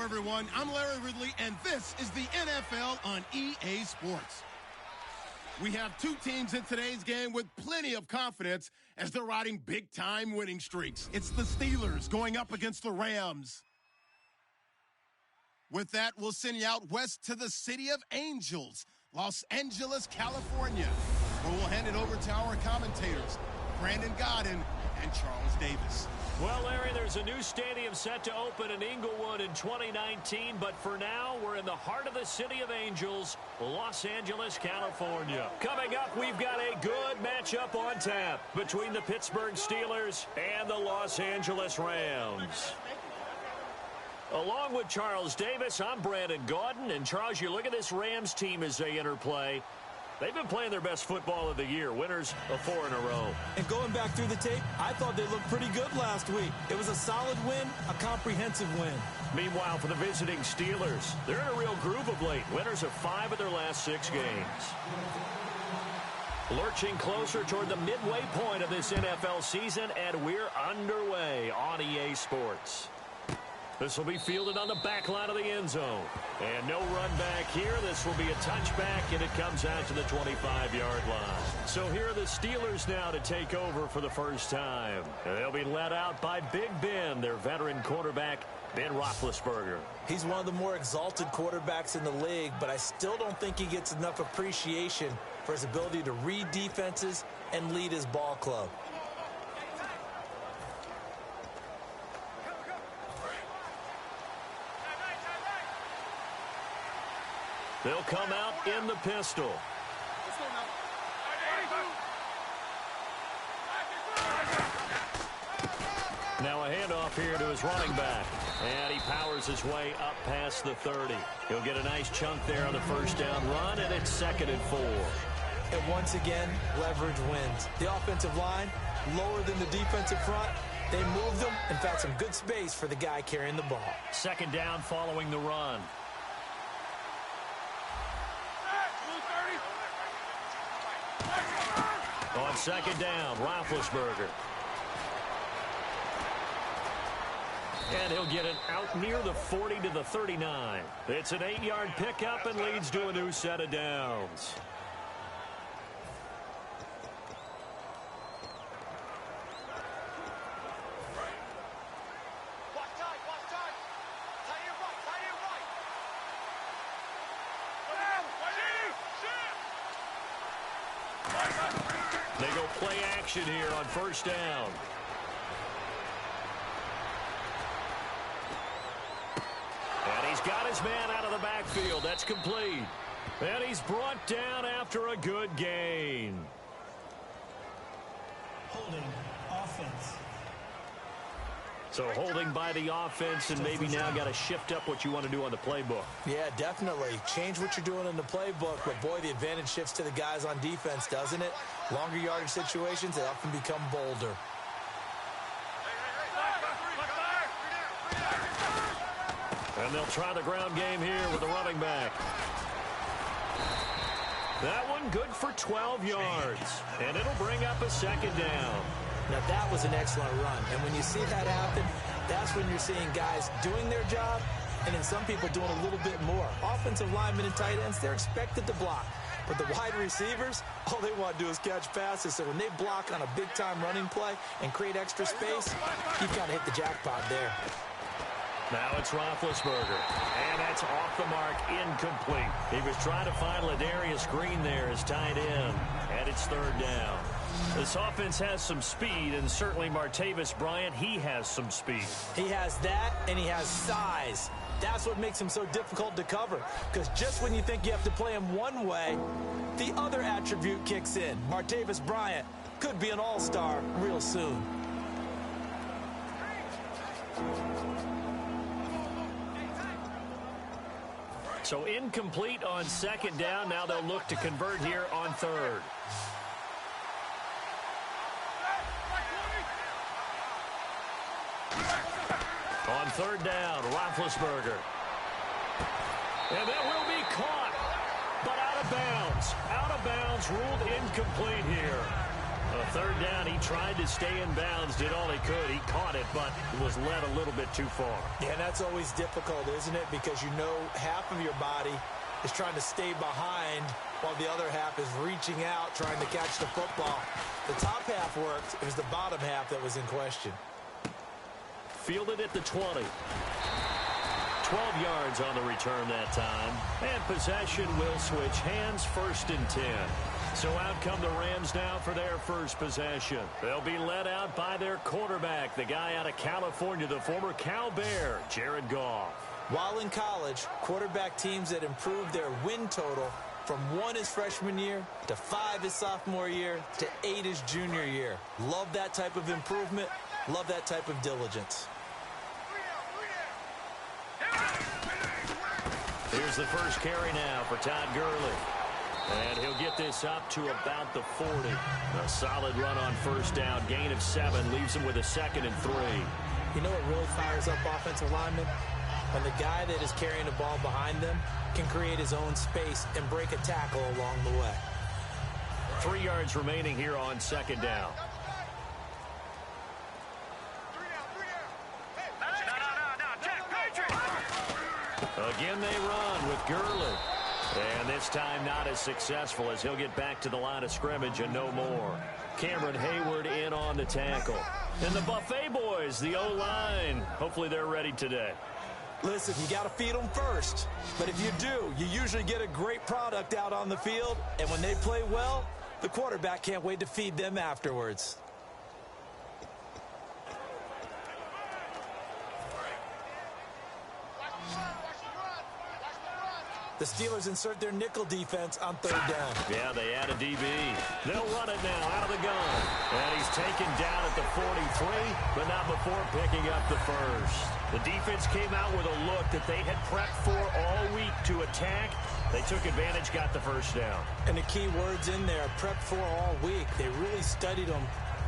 everyone. I'm Larry Ridley, and this is the NFL on EA Sports. We have two teams in today's game with plenty of confidence as they're riding big-time winning streaks. It's the Steelers going up against the Rams. With that, we'll send you out west to the City of Angels, Los Angeles, California, where we'll hand it over to our commentators, Brandon Godden and Charles Davis. Well, Larry, there's a new stadium set to open in Inglewood in 2019, but for now, we're in the heart of the City of Angels, Los Angeles, California. Coming up, we've got a good matchup on tap between the Pittsburgh Steelers and the Los Angeles Rams. Along with Charles Davis, I'm Brandon Gaudin, and Charles, you look at this Rams team as they interplay. They've been playing their best football of the year, winners of 4 in a row. And going back through the tape, I thought they looked pretty good last week. It was a solid win, a comprehensive win. Meanwhile, for the visiting Steelers, they're in a real groove of late, winners of 5 of their last 6 games. Lurching closer toward the midway point of this NFL season, and we're underway on EA Sports. This will be fielded on the back line of the end zone. And no run back here. This will be a touchback, and it comes out to the 25-yard line. So here are the Steelers now to take over for the first time. And they'll be led out by Big Ben, their veteran quarterback, Ben Roethlisberger. He's one of the more exalted quarterbacks in the league, but I still don't think he gets enough appreciation for his ability to read defenses and lead his ball club. They'll come out in the pistol. Now a handoff here to his running back. And he powers his way up past the 30. He'll get a nice chunk there on the first down run, and it's 2nd and 4. And once again, leverage wins. The offensive line, lower than the defensive front. They moved them and found some good space for the guy carrying the ball. 2nd down following the run. On 2nd down, Roethlisberger. And he'll get it out near the 40 to the 39. It's an 8-yard pickup and leads to a new set of downs. They go play action here on 1st down. And he's got his man out of the backfield. That's complete. And he's brought down after a good gain. Holding offense. So holding by the offense, and maybe now got to shift up what you want to do on the playbook. Yeah, definitely. Change what you're doing in the playbook, but boy, the advantage shifts to the guys on defense, doesn't it? Longer yardage situations, they often become bolder. And they'll try the ground game here with the running back. That one good for 12 yards, and it'll bring up a 2nd down. Now, that was an excellent run. And when you see that happen, that's when you're seeing guys doing their job and then some people doing a little bit more. Offensive linemen and tight ends, they're expected to block. But the wide receivers, all they want to do is catch passes. So when they block on a big-time running play and create extra space, you've got to hit the jackpot there. Now it's Roethlisberger. And that's off the mark, incomplete. He was trying to find Ladarius Green there as tight end. And it's 3rd down. This offense has some speed, and certainly Martavis Bryant, he has some speed. He has that, and he has size. That's what makes him so difficult to cover, because just when you think you have to play him one way, the other attribute kicks in. Martavis Bryant could be an all-star real soon. So incomplete on 2nd down. Now they'll look to convert here on 3rd. On 3rd down, Roethlisberger. And that will be caught, but out of bounds. Out of bounds, ruled incomplete here. Third down, he tried to stay in bounds, did all he could. He caught it, but was led a little bit too far. Yeah, and that's always difficult, isn't it? Because you know half of your body is trying to stay behind while the other half is reaching out, trying to catch the football. The top half worked. It was the bottom half that was in question. Fielded at the 20. 12 yards on the return that time. And possession will switch hands, 1st and 10. So out come the Rams now for their first possession. They'll be led out by their quarterback, the guy out of California, the former Cal Bear, Jared Goff. While in college, quarterback teams that improved their win total from 1 his freshman year to 5 his sophomore year to 8 his junior year. Love that type of improvement. Love that type of diligence. Here's the first carry now for Todd Gurley. And he'll get this up to about the 40. A solid run on 1st down. Gain of 7 leaves him with a 2nd and 3. You know what really fires up offensive linemen? When the guy that is carrying the ball behind them can create his own space and break a tackle along the way. 3 yards remaining here on 2nd down. Again they run with Gurley. And this time not as successful as he'll get back to the line of scrimmage and no more. Cameron Hayward in on the tackle. And the Buffet boys, the O-line, hopefully they're ready today. Listen, you got to feed them first. But if you do, you usually get a great product out on the field. And when they play well, the quarterback can't wait to feed them afterwards. The Steelers insert their nickel defense on 3rd down. Yeah, they add a DB. They'll run it now out of the gun. And he's taken down at the 43, but not before picking up the first. The defense came out with a look that they had prepped for all week to attack. They took advantage, got the first down. And the key words in there, prepped for all week. They really studied them,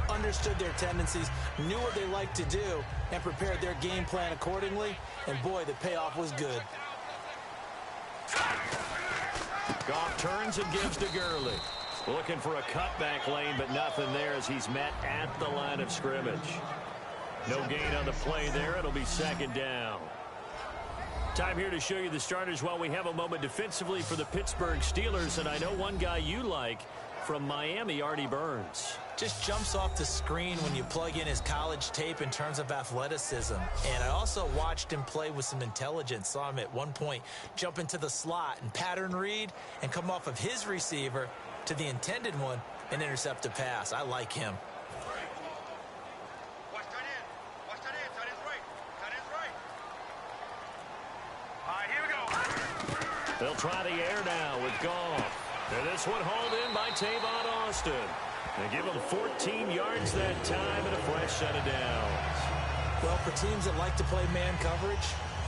understood their tendencies, knew what they liked to do, and prepared their game plan accordingly. And boy, the payoff was good. Goff turns and gives to Gurley. Looking for a cutback lane, but nothing there as he's met at the line of scrimmage. No gain on the play there. It'll be 2nd down. Time here to show you the starters while we have a moment defensively for the Pittsburgh Steelers. And I know one guy you like from Miami, Artie Burns. Just jumps off the screen when you plug in his college tape in terms of athleticism. And I also watched him play with some intelligence. Saw him at one point jump into the slot and pattern read and come off of his receiver to the intended one and intercept a pass. I like him. They'll try the air now with Goff. And this one hauled in by Tavon Austin. They give him 14 yards that time and a fresh set of downs. Well, for teams that like to play man coverage,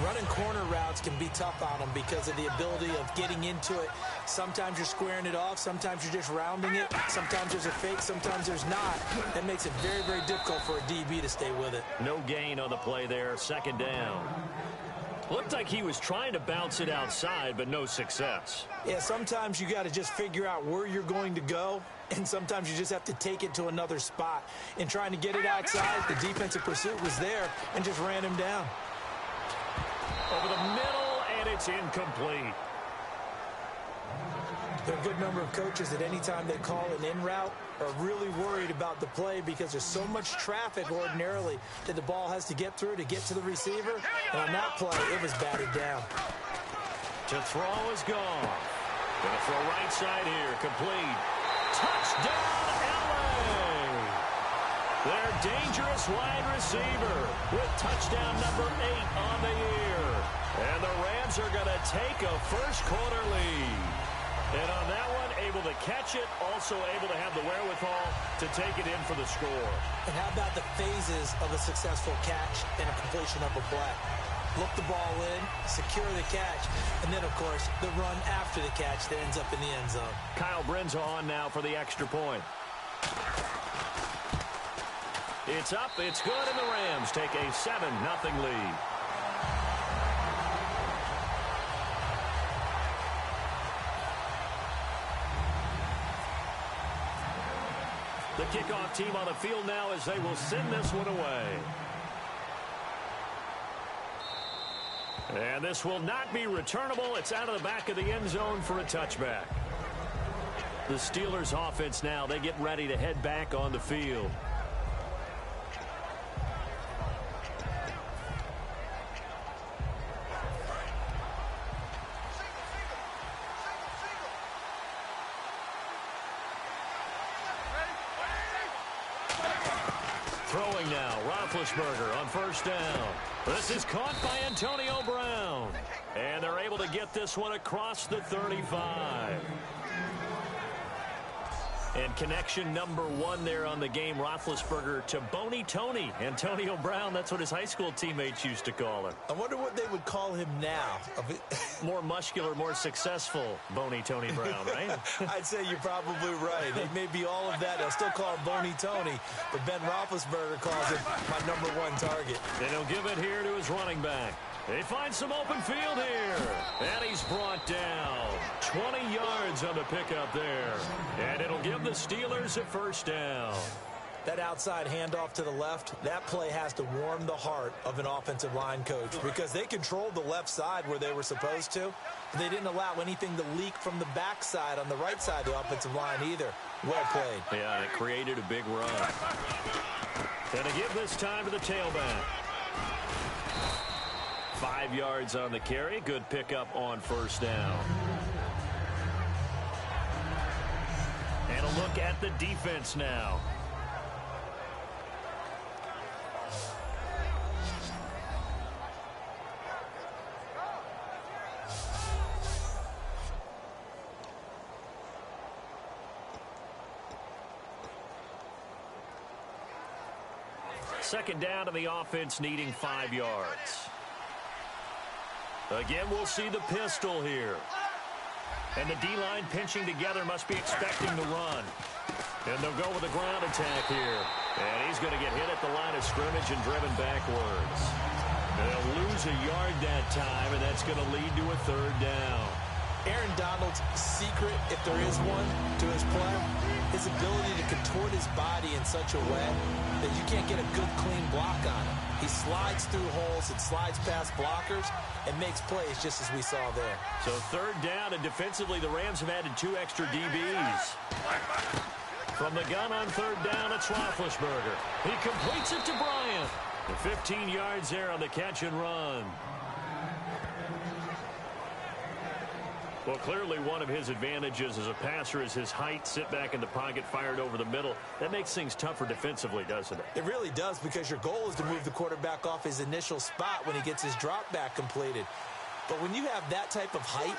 running corner routes can be tough on them because of the ability of getting into it. Sometimes you're squaring it off. Sometimes you're just rounding it. Sometimes there's a fake. Sometimes there's not. That makes it very, very difficult for a DB to stay with it. No gain on the play there. 2nd down. Looked like he was trying to bounce it outside, but no success. Yeah, sometimes you got to just figure out where you're going to go, and sometimes you just have to take it to another spot. In trying to get it outside, the defensive pursuit was there and just ran him down. Over the middle, and it's incomplete. There are a good number of coaches that anytime they call an in route are really worried about the play because there's so much traffic ordinarily that the ball has to get through to get to the receiver. And on that play, it was batted down. To throw is gone. Gonna throw right side here, complete. Touchdown, LA! Their dangerous wide receiver with touchdown number 8 on the year. And the Rams are gonna take a first quarter lead. And on that one, able to catch it, also able to have the wherewithal to take it in for the score. And how about the phases of a successful catch and a completion of a play? Look the ball in, secure the catch, and then, of course, the run after the catch that ends up in the end zone. Kyle Brinza on now for the extra point. It's up, it's good, and the Rams take a 7-0 lead. The kickoff team on the field now as they will send this one away. And this will not be returnable. It's out of the back of the end zone for a touchback. The Steelers offense now, they get ready to head back on the field. Throwing now, Roethlisberger on first down. This is caught by Antonio Brown. And they're able to get this one across the 35. And connection number 1 there on the game, Roethlisberger to Boney Tony. Antonio Brown, that's what his high school teammates used to call him. I wonder what they would call him now. More muscular, more successful Boney Tony Brown, right? I'd say you're probably right. They may be all of that. They'll still call him Boney Tony, but Ben Roethlisberger calls him my number 1 target. And he'll give it here to his running back. They find some open field here. And he's brought down. 20 yards on the pickup there. And it'll give the Steelers a first down. That outside handoff to the left, that play has to warm the heart of an offensive line coach because they controlled the left side where they were supposed to. But they didn't allow anything to leak from the backside on the right side of the offensive line either. Well played. Yeah, it created a big run. And to give this time to the tailback. 5 yards on the carry. Good pickup on first down. And a look at the defense now. Second down to the offense needing 5 yards. Again, we'll see the pistol here. And the D-line pinching together must be expecting the run. And they'll go with a ground attack here. And he's going to get hit at the line of scrimmage and driven backwards. They'll lose a yard that time, and that's going to lead to a third down. Aaron Donald's secret, if there is one, to his play, his ability to contort his body in such a way that you can't get a good, clean block on him. He slides through holes and slides past blockers and makes plays just as we saw there. So third down, and defensively, the Rams have added 2 extra DBs. From the gun on third down, it's Roethlisberger. He completes it to Bryant. And 15 yards there on the catch and run. Well, clearly one of his advantages as a passer is his height. Sit back in the pocket, fired over the middle. That makes things tougher defensively, doesn't it? It really does, because your goal is to move the quarterback off his initial spot when he gets his drop back completed. But when you have that type of height,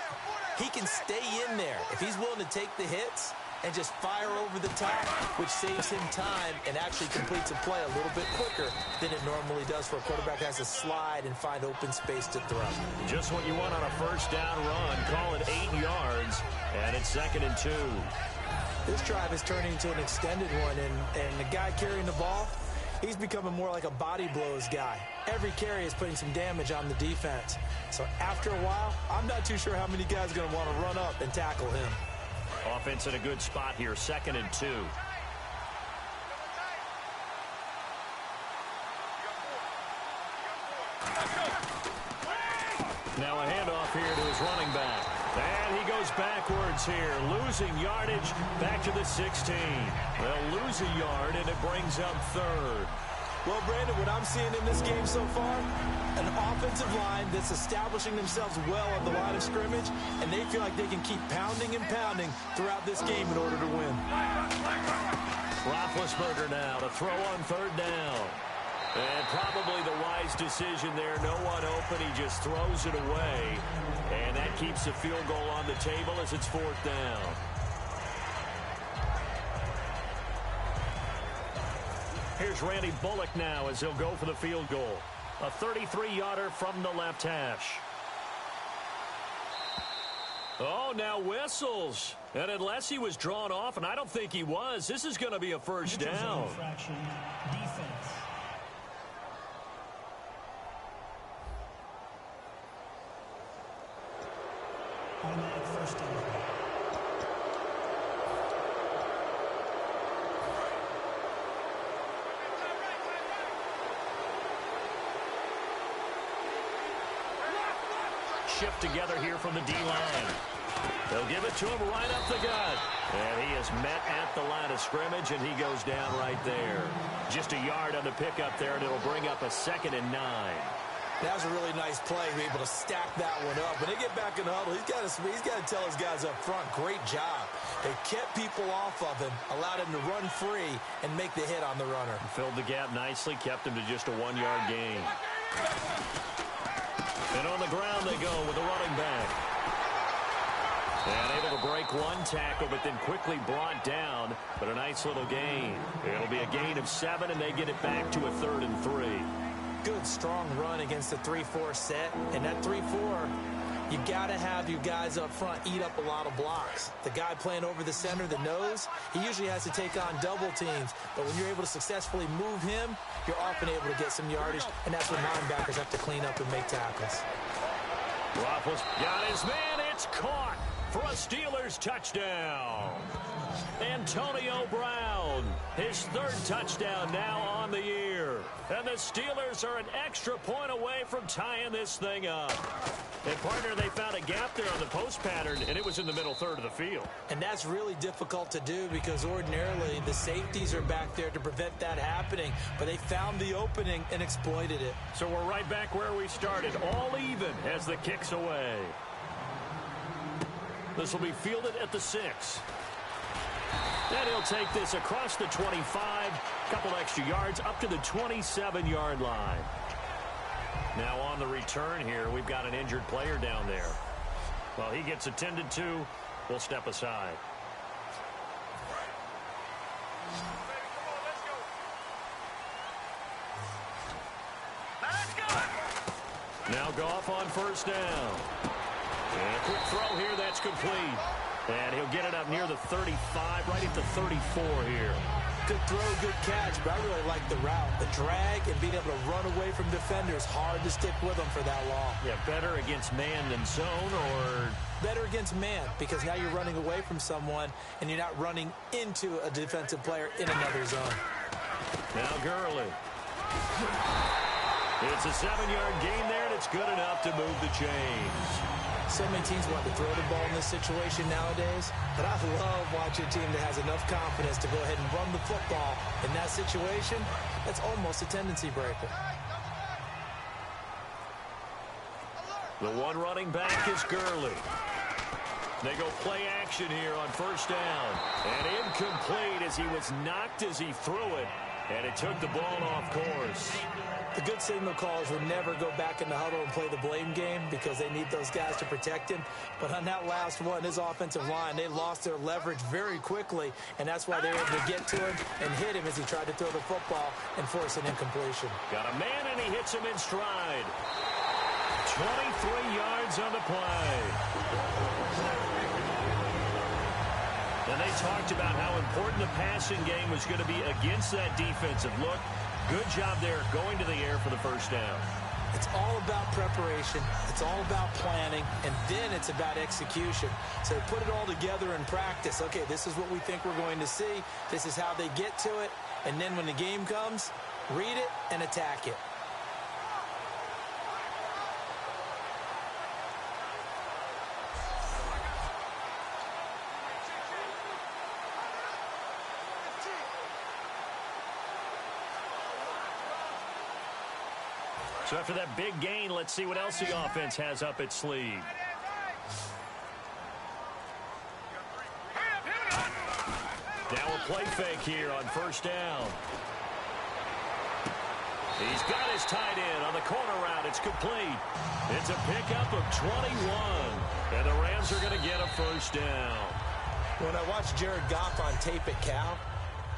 he can stay in there. If he's willing to take the hits and just fire over the top, which saves him time and actually completes a play a little bit quicker than it normally does for a quarterback who has to slide and find open space to throw. Just what you want on a first down run. Call it 8 yards, and it's 2nd and 2. This drive is turning into an extended one, and the guy carrying the ball, he's becoming more like a body blows guy. Every carry is putting some damage on the defense. So after a while, I'm not too sure how many guys are going to want to run up and tackle him. Offense in a good spot here, 2nd and 2. Now a handoff here to his running back. And he goes backwards here, losing yardage back to the 16. They'll lose a yard, and it brings up third. Well, Brandon, what I'm seeing in this game so far, an offensive line that's establishing themselves well on the line of scrimmage, and they feel like they can keep pounding and pounding throughout this game in order to win. Roethlisberger now to throw on third down. And probably the wise decision there. No one open. He just throws it away. And that keeps the field goal on the table as it's 4th down. Here's Randy Bullock now as he'll go for the field goal. A 33-yarder from the left hash. Oh, now whistles. And unless he was drawn off, and I don't think he was, this is going to be a first down. Infraction, defense. Automatic first down. shift together here from the D-line. They'll give it to him right up the gut. And he is met at the line of scrimmage, and he goes down right there. Just a yard on the pickup there, and it'll bring up a 2nd and 9. That was a really nice play, be able to stack that one up. When they get back in the huddle, he's got to tell his guys up front, great job. They kept people off of him, allowed him to run free, and make the hit on the runner. Filled the gap nicely, kept him to just a 1-yard gain. And on the ground they go with the running back. And able to break one tackle, but then quickly brought down. But a nice little gain. It'll be a gain of 7, and they get it back to a 3rd and 3. Good, strong run against the 3-4 set. And that 3-4, you got to have your guys up front eat up a lot of blocks. The guy playing over the center, the nose, he usually has to take on double teams. But when you're able to successfully move him, you're often able to get some yardage. And that's when linebackers have to clean up and make tackles. Roethlisberger got his man. It's caught for a Steelers touchdown. Antonio Brown, his 3rd touchdown now on the year. And the Steelers are an extra point away from tying this thing up. And, partner, they found a gap there on the post pattern, and it was in the middle 3rd of the field. And that's really difficult to do because ordinarily the safeties are back there to prevent that happening. But they found the opening and exploited it. So we're right back where we started, all even as the kick's away. This will be fielded at the 6. And he'll take this across the 25, couple extra yards up to the 27-yard line. Now on the return here, we've got an injured player down there. Well, he gets attended to. We'll step aside. Now Goff on 1st down. And a quick throw here, that's complete. And he'll get it up near the 35, right at the 34 here. Good throw, good catch, but I really like the route. The drag and being able to run away from defenders, hard to stick with them for that long. Yeah, better against man than zone, or? Better against man, because now you're running away from someone and you're not running into a defensive player in another zone. Now Gurley. It's a 7-yard gain there, and it's good enough to move the chains. So many teams want to throw the ball in this situation nowadays, but I love watching a team that has enough confidence to go ahead and run the football. In that situation, that's almost a tendency breaker. The one running back is Gurley. They go play action here on 1st down. And incomplete as he was knocked as he threw it, and it took the ball off course. The good signal callers will never go back in the huddle and play the blame game because they need those guys to protect him. But on that last one, his offensive line, they lost their leverage very quickly, and that's why they were able to get to him and hit him as he tried to throw the football and force an incompletion. Got a man, and he hits him in stride. 23 yards on the play. And they talked about how important the passing game was going to be against that defensive look. Good job there going to the air for the 1st down. It's all about preparation. It's all about planning. And then it's about execution. So put it all together in practice. Okay, this is what we think we're going to see. This is how they get to it. And then when the game comes, read it and attack it. So after that big gain, let's see what else the offense has up its sleeve. Now a play fake here on 1st down. He's got his tight end on the corner route. It's complete. It's a pickup of 21. And the Rams are going to get a 1st down. When I watched Jared Goff on tape at Cal,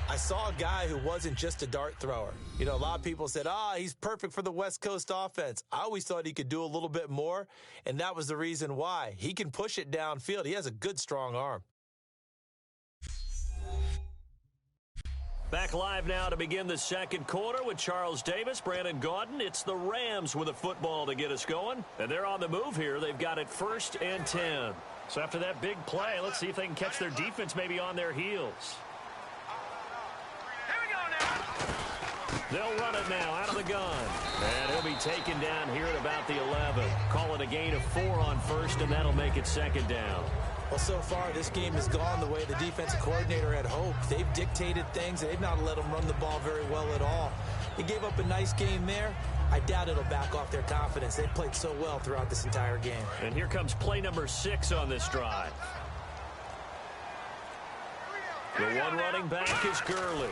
I saw a guy who wasn't just a dart thrower. You know, a lot of people said, he's perfect for the West Coast offense. I always thought he could do a little bit more, and that was the reason why. He can push it downfield. He has a good, strong arm. Back live now to begin the 2nd quarter with Charles Davis, Brandon Gaudin. It's the Rams with a football to get us going, and they're on the move here. They've got it 1st and 10. So after that big play, let's see if they can catch their defense maybe on their heels. They'll run it now out of the gun. And he'll be taken down here at about the 11. Call it a gain of 4 on first, and that'll make it second down. Well, so far, this game has gone the way the defensive coordinator had hoped. They've dictated things. They've not let them run the ball very well at all. They gave up a nice game there. I doubt it'll back off their confidence. They've played so well throughout this entire game. And here comes play number 6 on this drive. The one running back is Gurley.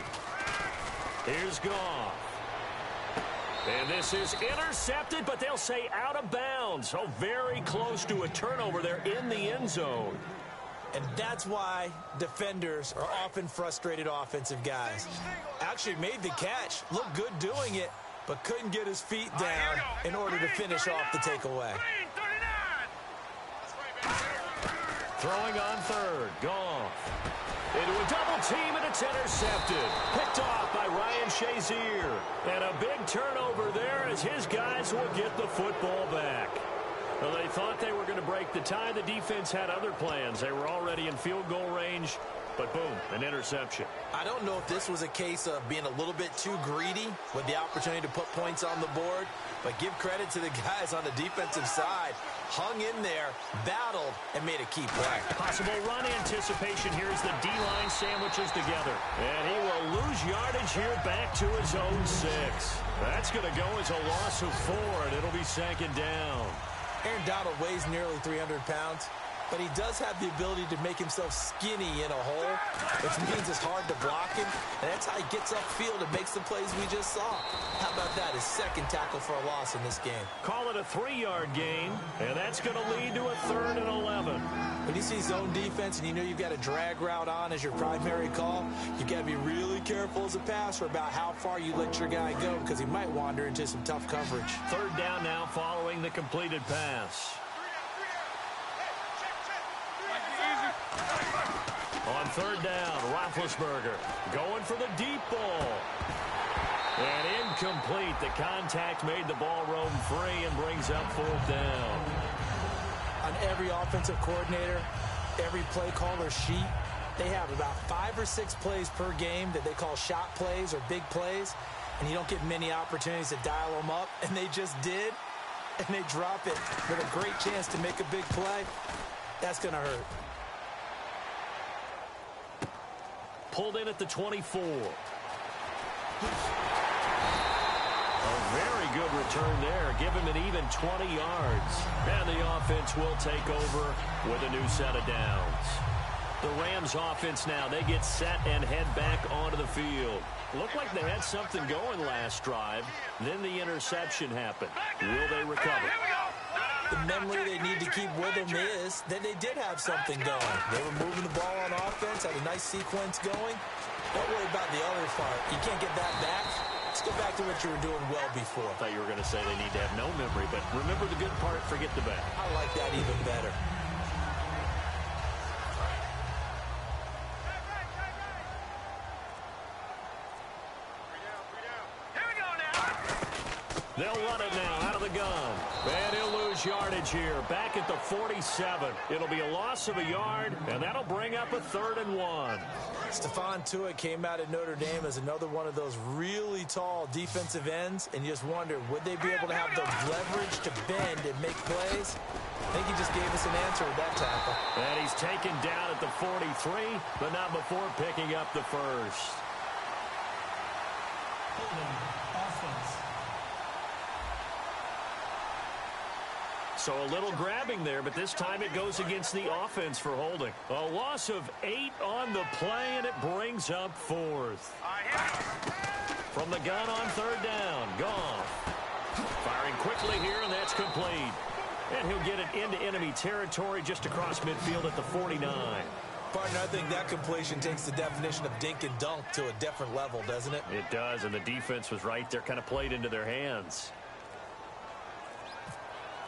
Here's Goff. And this is intercepted, but they'll say out of bounds. Oh, very close to a turnover there in the end zone. And that's why defenders are often frustrated offensive guys. Actually made the catch, looked good doing it, but couldn't get his feet down in order to finish off the takeaway. Throwing on third, Goff. Into a double team, and it's intercepted. Picked off by Ryan Shazier. And a big turnover there as his guys will get the football back. Well, they thought they were going to break the tie. The defense had other plans. They were already in field goal range, but boom, an interception. I don't know if this was a case of being a little bit too greedy with the opportunity to put points on the board, but give credit to the guys on the defensive side. Hung in there, battled, and made a key play. Possible run anticipation here as the D-line sandwiches together. And he will lose yardage here back to his own 6. That's going to go as a loss of 4, and it'll be second down. Aaron Donald weighs nearly 300 pounds, but he does have the ability to make himself skinny in a hole, which means it's hard to block him, and that's how he gets upfield and makes the plays we just saw. How about that? His second tackle for a loss in this game. Call it a 3-yard gain, and that's going to lead to a 3rd and 11. When you see zone defense and you know you've got a drag route on as your primary call, you've got to be really careful as a passer about how far you let your guy go because he might wander into some tough coverage. 3rd down now following the completed pass. On 3rd down, Roethlisberger going for the deep ball. And incomplete. The contact made the ball roam free and brings up 4th down. On every offensive coordinator, every play caller sheet, they have about 5 or 6 plays per game that they call shot plays or big plays, and you don't get many opportunities to dial them up, and they just did, and they drop it with a great chance to make a big play. That's going to hurt. Pulled in at the 24. A very good return there. Give him an even 20 yards. And the offense will take over with a new set of downs. The Rams offense now, they get set and head back onto the field. Looked like they had something going last drive. Then the interception happened. Will they recover? The memory they need to keep with them is that they did have something going. They were moving the ball on offense, had a nice sequence going. Don't worry about the other part. You can't get that back. Let's go back to what you were doing well before. I thought you were going to say they need to have no memory, but remember the good part, forget the bad. I like that even better. They'll run it now out of the gun. And he'll lose yardage here. Back at the 47. It'll be a loss of a yard, and that'll bring up a 3rd and 1. Stephon Tuitt came out at Notre Dame as another one of those really tall defensive ends, and you just wonder, would they be able to have the leverage to bend and make plays? I think he just gave us an answer with that tackle. And he's taken down at the 43, but not before picking up the first. Offense. So a little grabbing there, but this time it goes against the offense for holding. A loss of 8 on the play, and it brings up 4th. From the gun on 3rd down, Goff. Firing quickly here, and that's complete. And he'll get it into enemy territory just across midfield at the 49. Partner, I think that completion takes the definition of dink and dunk to a different level, doesn't it? It does, and the defense was right there, kind of played into their hands.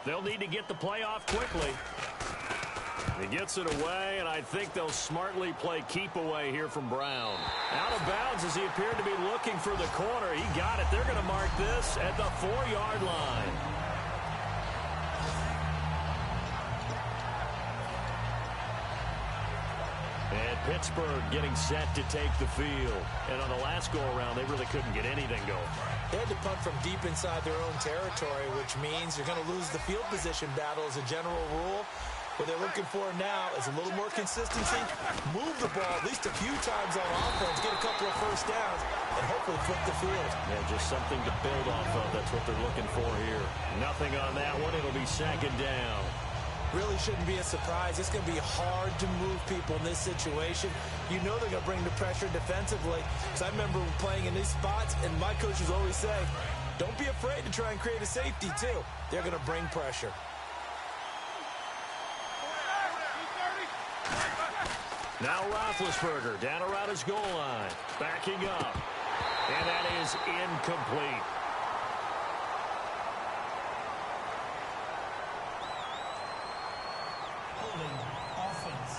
They'll need to get the play off quickly. He gets it away, and I think they'll smartly play keep away here from Brown. Out of bounds as he appeared to be looking for the corner. He got it. They're going to mark this at the 4-yard line. And Pittsburgh getting set to take the field. And on the last go-around, they really couldn't get anything going. They had to punt from deep inside their own territory, which means you're going to lose the field position battle as a general rule. What they're looking for now is a little more consistency, move the ball at least a few times on offense, get a couple of first downs, and hopefully flip the field. Yeah, just something to build off of. That's what they're looking for here. Nothing on that one. It'll be second down. Really shouldn't be a surprise. It's going to be hard to move people in this situation. You know they're going to bring the pressure defensively. Because I remember playing in these spots, and my coaches always say, don't be afraid to try and create a safety, too. They're going to bring pressure. Now Roethlisberger down around his goal line. Backing up. And that is incomplete. Holding offense.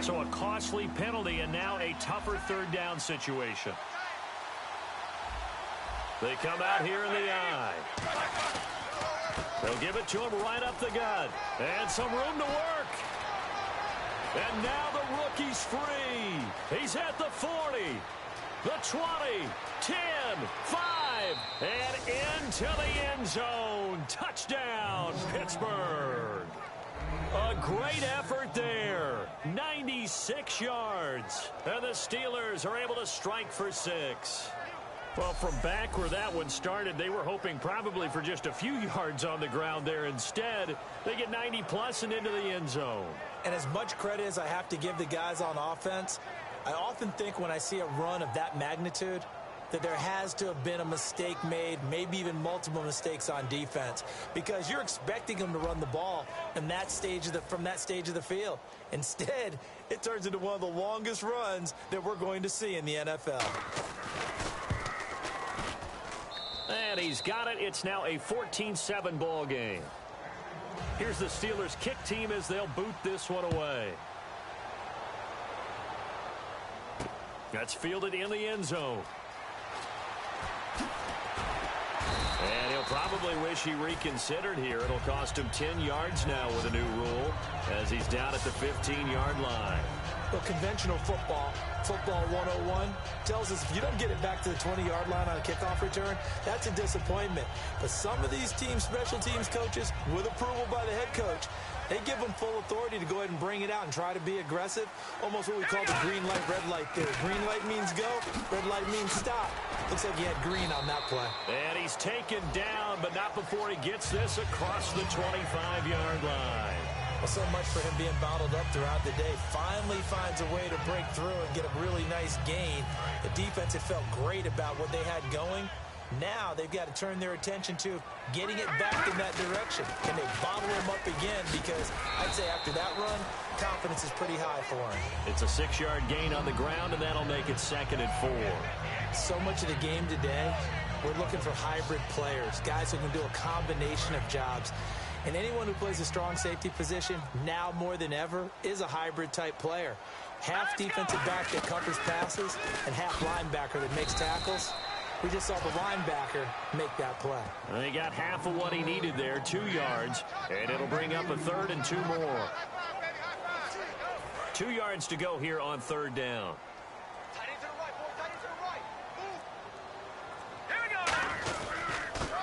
So a costly penalty and now a tougher third down situation. They come out here in the eye. They'll give it to him right up the gut. And some room to work. And now the rookie's free. He's at the 40, the 20, 10, 5, and into the end zone. Touchdown, Pittsburgh. A great effort there. 96 yards. And the Steelers are able to strike for 6. Well, from back where that one started, they were hoping probably for just a few yards on the ground there. Instead, they get 90-plus and into the end zone. And as much credit as I have to give the guys on offense, I often think when I see a run of that magnitude that there has to have been a mistake made, maybe even multiple mistakes on defense, because you're expecting them to run the ball in that stage of from that stage of the field. Instead, it turns into one of the longest runs that we're going to see in the NFL. And he's got it. It's now a 14-7 ball game. Here's the Steelers kick team as they'll boot this one away. That's fielded in the end zone. And he'll probably wish he reconsidered here. It'll cost him 10 yards now with a new rule as he's down at the 15-yard line. Well, conventional football 101, tells us if you don't get it back to the 20-yard line on a kickoff return, that's a disappointment. But some of these teams, special teams coaches, with approval by the head coach, they give them full authority to go ahead and bring it out and try to be aggressive. Almost what we call the green light, red light theory. Green light means go, red light means stop. Looks like he had green on that play. And he's taken down, but not before he gets this across the 25-yard line. Well, so much for him being bottled up throughout the day. Finally finds a way to break through and get a really nice gain. The defense had felt great about what they had going. Now they've got to turn their attention to getting it back in that direction. Can they bottle him up again? Because I'd say after that run, confidence is pretty high for him. It's a 6-yard gain on the ground, and that'll make it 2nd and 4. So much of the game today, we're looking for hybrid players, guys who can do a combination of jobs. And anyone who plays a strong safety position, now more than ever, is a hybrid-type player. Half defensive back that covers passes and half linebacker that makes tackles. We just saw the linebacker make that play. And he got half of what he needed there, 2 yards, and it'll bring up a 3rd and 2 more. 2 yards to go here on 3rd down.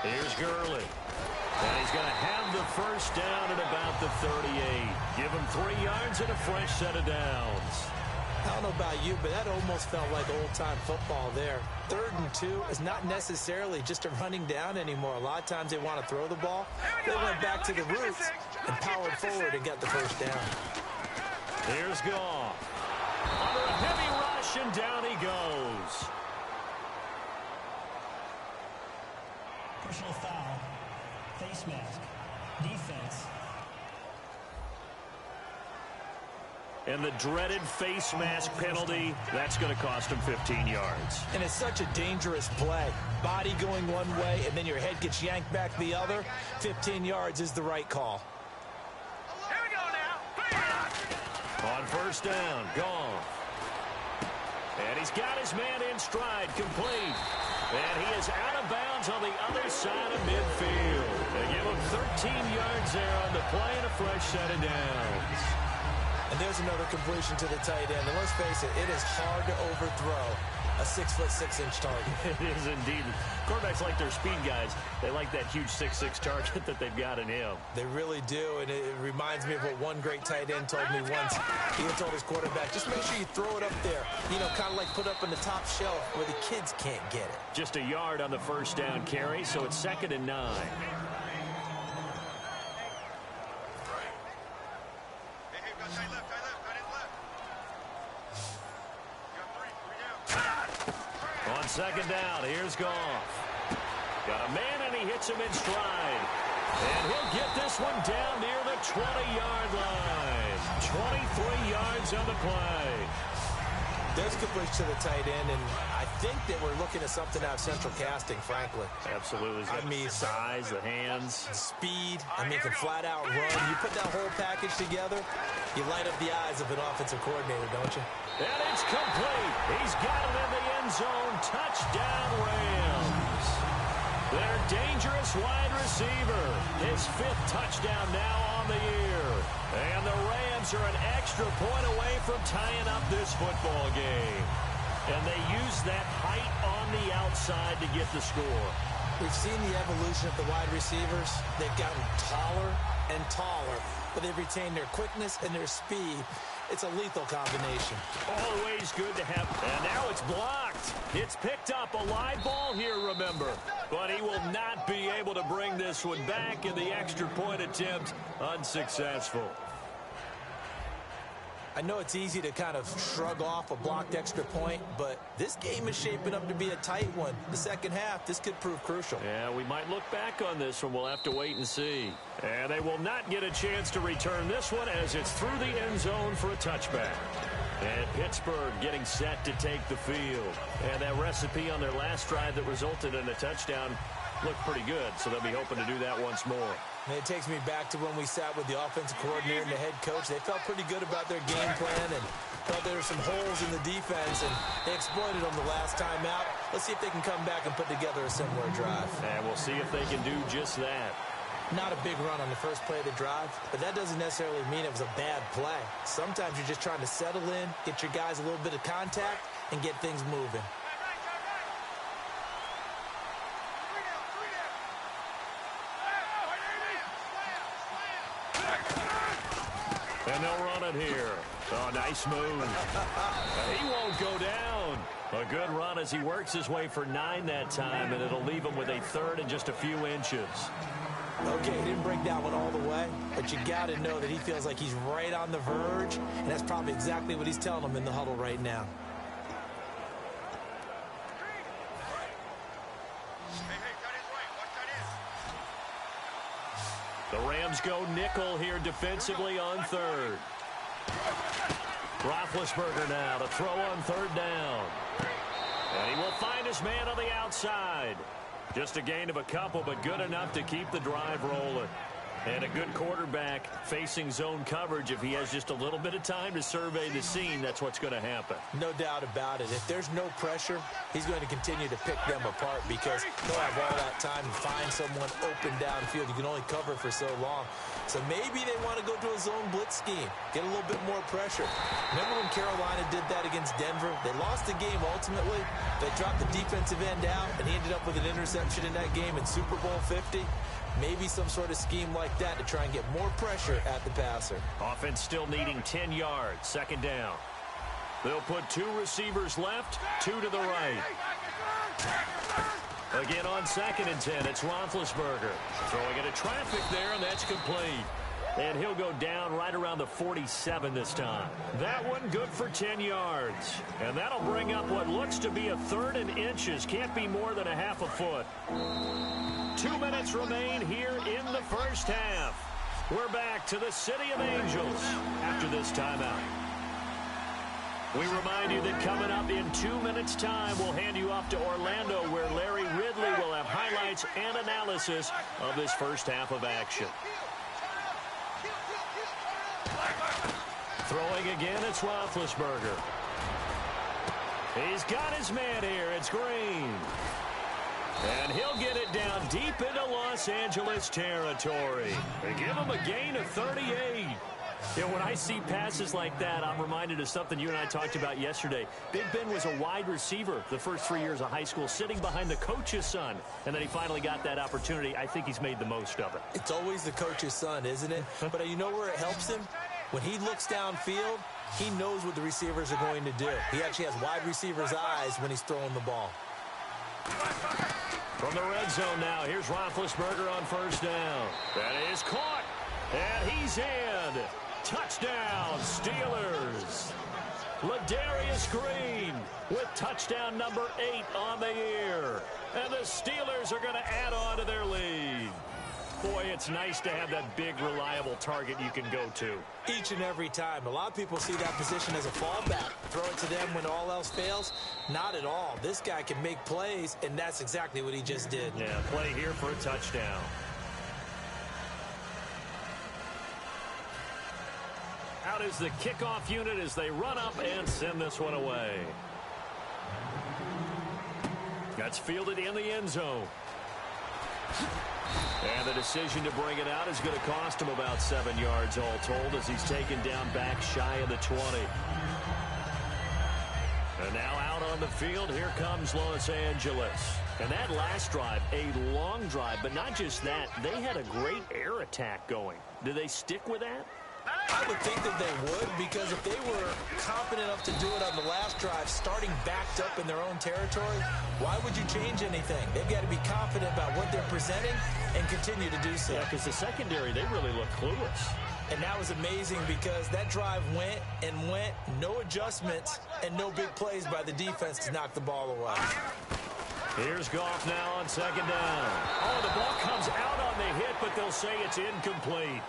Here's Gurley. And he's going to have the first down at about the 38. Give him 3 yards and a fresh set of downs. I don't know about you, but that almost felt like old-time football there. 3rd and 2 is not necessarily just a running down anymore. A lot of times they want to throw the ball. They went back to the roots and powered forward and got the first down. Here's Goff. Under a heavy rush, and down he goes. Personal foul. Face mask. Defense. And the dreaded face mask penalty, that's going to cost him 15 yards. And it's such a dangerous play. Body going one way, and then your head gets yanked back the other. 15 yards is the right call. Here we go now. On first down, Goff. And he's got his man in stride, complete. And he is out of bounds on the other side of midfield. They give him 13 yards there on the play and a fresh set of downs. And there's another completion to the tight end. And let's face it, it is hard to overthrow a 6'6" target. It is indeed. Quarterbacks like their speed guys. They like that huge 6'6" target that they've got in him. They really do, and it reminds me of what one great tight end told me once. He had told his quarterback, just make sure you throw it up there. You know, kind of like put up on the top shelf where the kids can't get it. Just a yard on the first down carry, so it's 2nd and 9. On 2nd down, here's Goff. Got a man, and he hits him in stride. And he'll get this one down near the 20-yard line. 23 yards on the play. There's completion to the tight end, and I think that we're looking at something out of central casting, frankly. Absolutely. I mean, size, the hands. The speed. I mean, can flat out run. You put that whole package together, you light up the eyes of an offensive coordinator, don't you? And it's complete. He's got it in the end zone. Touchdown, Rams. Their dangerous wide receiver. His 5th touchdown now on the year. And the Rams are an extra point away from tying up this football game. And they use that height on the outside to get the score. We've seen the evolution of the wide receivers. They've gotten taller and taller, but they've retained their quickness and their speed. It's a lethal combination. Always good to have. And now it's blocked. It's picked up. A live ball here, remember. But he will not be able to bring this one back, in the extra point attempt unsuccessful. I know it's easy to kind of shrug off a blocked extra point, but this game is shaping up to be a tight one. The second half, this could prove crucial. Yeah, we might look back on this one. We'll have to wait and see. And they will not get a chance to return this one, as it's through the end zone for a touchback. And Pittsburgh getting set to take the field. And that recipe on their last drive that resulted in a touchdown looked pretty good, so they'll be hoping to do that once more. And it takes me back to when we sat with the offensive coordinator and the head coach. They felt pretty good about their game plan and felt there were some holes in the defense, and they exploited them the last time out. Let's see if they can come back and put together a similar drive. And we'll see if they can do just that. Not a big run on the first play of the drive, but that doesn't necessarily mean it was a bad play. Sometimes you're just trying to settle in, get your guys a little bit of contact, and get things moving. And they'll run it here. Oh, nice move. He won't go down. A good run as he works his way for 9 that time, and it'll leave him with a 3rd and just a few inches. Okay, he didn't break that one all the way, but you got to know that he feels like he's right on the verge, and that's probably exactly what he's telling them in the huddle right now. The Rams go nickel here defensively on 3rd. Roethlisberger now to throw on 3rd down. And he will find his man on the outside. Just a gain of a couple, but good enough to keep the drive rolling. And a good quarterback facing zone coverage. If he has just a little bit of time to survey the scene, that's what's going to happen. No doubt about it. If there's no pressure, he's going to continue to pick them apart, because he'll have all that time to find someone open downfield. You can only cover for so long. So maybe they want to go to a zone blitz scheme, get a little bit more pressure. Remember when Carolina did that against Denver? They lost the game ultimately. They dropped the defensive end out, and he ended up with an interception in that game in Super Bowl 50. Maybe some sort of scheme like that to try and get more pressure at the passer. Offense still needing 10 yards. 2nd down. They'll put 2 receivers left, 2 to the right. Again on 2nd and 10, it's Roethlisberger. Throwing into traffic there, and that's complete. And he'll go down right around the 47 this time. That one good for 10 yards. And that'll bring up what looks to be a 3rd and inches. Can't be more than a half a foot. 2 minutes remain here in the first half. We're back to the City of Angels after this timeout. We remind you that coming up in 2 minutes' time, we'll hand you off to Orlando, where Larry Ridley will have highlights and analysis of this first half of action. Throwing again, it's Roethlisberger. He's got his man here. It's Green. And he'll get it down deep into Los Angeles territory. They give him a gain of 38. You know, when I see passes like that, I'm reminded of something you and I talked about yesterday. Big Ben was a wide receiver the first 3 years of high school, sitting behind the coach's son. And then he finally got that opportunity. I think he's made the most of it. It's always the coach's son, isn't it? But you know where it helps him? When he looks downfield, he knows what the receivers are going to do. He actually has wide receivers' eyes when he's throwing the ball. From the red zone now, here's Roethlisberger on first down. That is caught, and he's in. Touchdown, Steelers. Ladarius Green with touchdown number 8 on the year. And the Steelers are going to add on to their lead. Boy, it's nice to have that big, reliable target you can go to. Each and every time. A lot of people see that position as a fallback. Throw it to them when all else fails. Not at all. This guy can make plays, and that's exactly what he just did. Yeah, play here for a touchdown. Out is the kickoff unit as they run up and send this one away. That's fielded in the end zone. And the decision to bring it out is going to cost him about 7 yards all told as he's taken down back shy of the 20. And now out on the field, here comes Los Angeles. And that last drive, a long drive, but not just that, they had a great air attack going. Do they stick with that? I would think that they would, because if they were confident enough to do it on the last drive, starting backed up in their own territory, why would you change anything? They've got to be confident about what they're presenting and continue to do so. Yeah, because the secondary, they really look clueless. And that was amazing because that drive went and went, no adjustments, and no big plays by the defense to knock the ball away. Here's Goff now on second down. Oh, the ball comes out on the hit, but they'll say it's incomplete.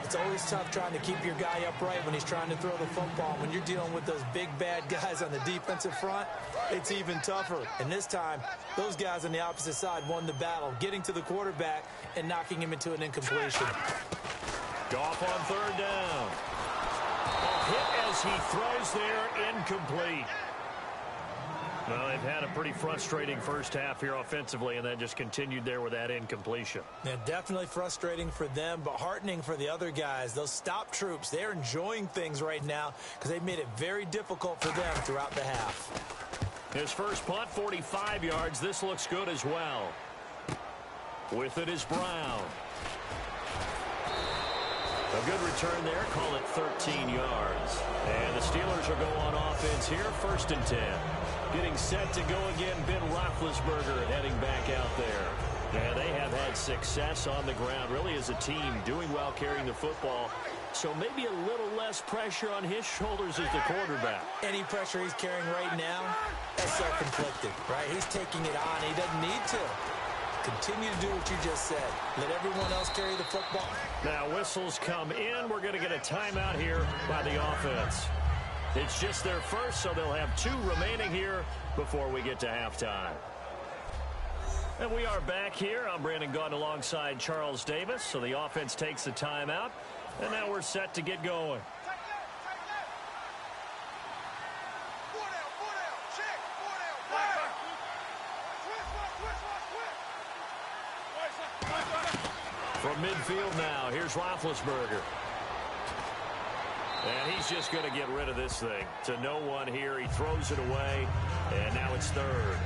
It's always tough trying to keep your guy upright when he's trying to throw the football. When you're dealing with those big, bad guys on the defensive front, it's even tougher. And this time, those guys on the opposite side won the battle, getting to the quarterback and knocking him into an incompletion. Goff on third down. A hit as he throws there, incomplete. Well, they've had a pretty frustrating first half here offensively, and then just continued there with that incompletion. Yeah, definitely frustrating for them, but heartening for the other guys. Those stop troops, they're enjoying things right now because they've made it very difficult for them throughout the half. His first punt, 45 yards. This looks good as well. With it is Brown. A good return there. Call it 13 yards. And the Steelers will go on offense here, 1st and 10. Getting set to go again, Ben Roethlisberger heading back out there. Yeah, they have had success on the ground, really as a team, doing well carrying the football. So maybe a little less pressure on his shoulders as the quarterback. Any pressure he's carrying right now, that's self-inflicted, right? He's taking it on. He doesn't need to. Continue to do what you just said. Let everyone else carry the football. Now whistles come in. We're going to get a timeout here by the offense. It's just their first, so they'll have 2 remaining here before we get to halftime. And we are back here. I'm Brandon Gaudin alongside Charles Davis. So the offense takes the timeout, and now we're set to get going. From midfield now, here's Roethlisberger. And he's just going to get rid of this thing. To no one here. He throws it away, and now it's 3rd.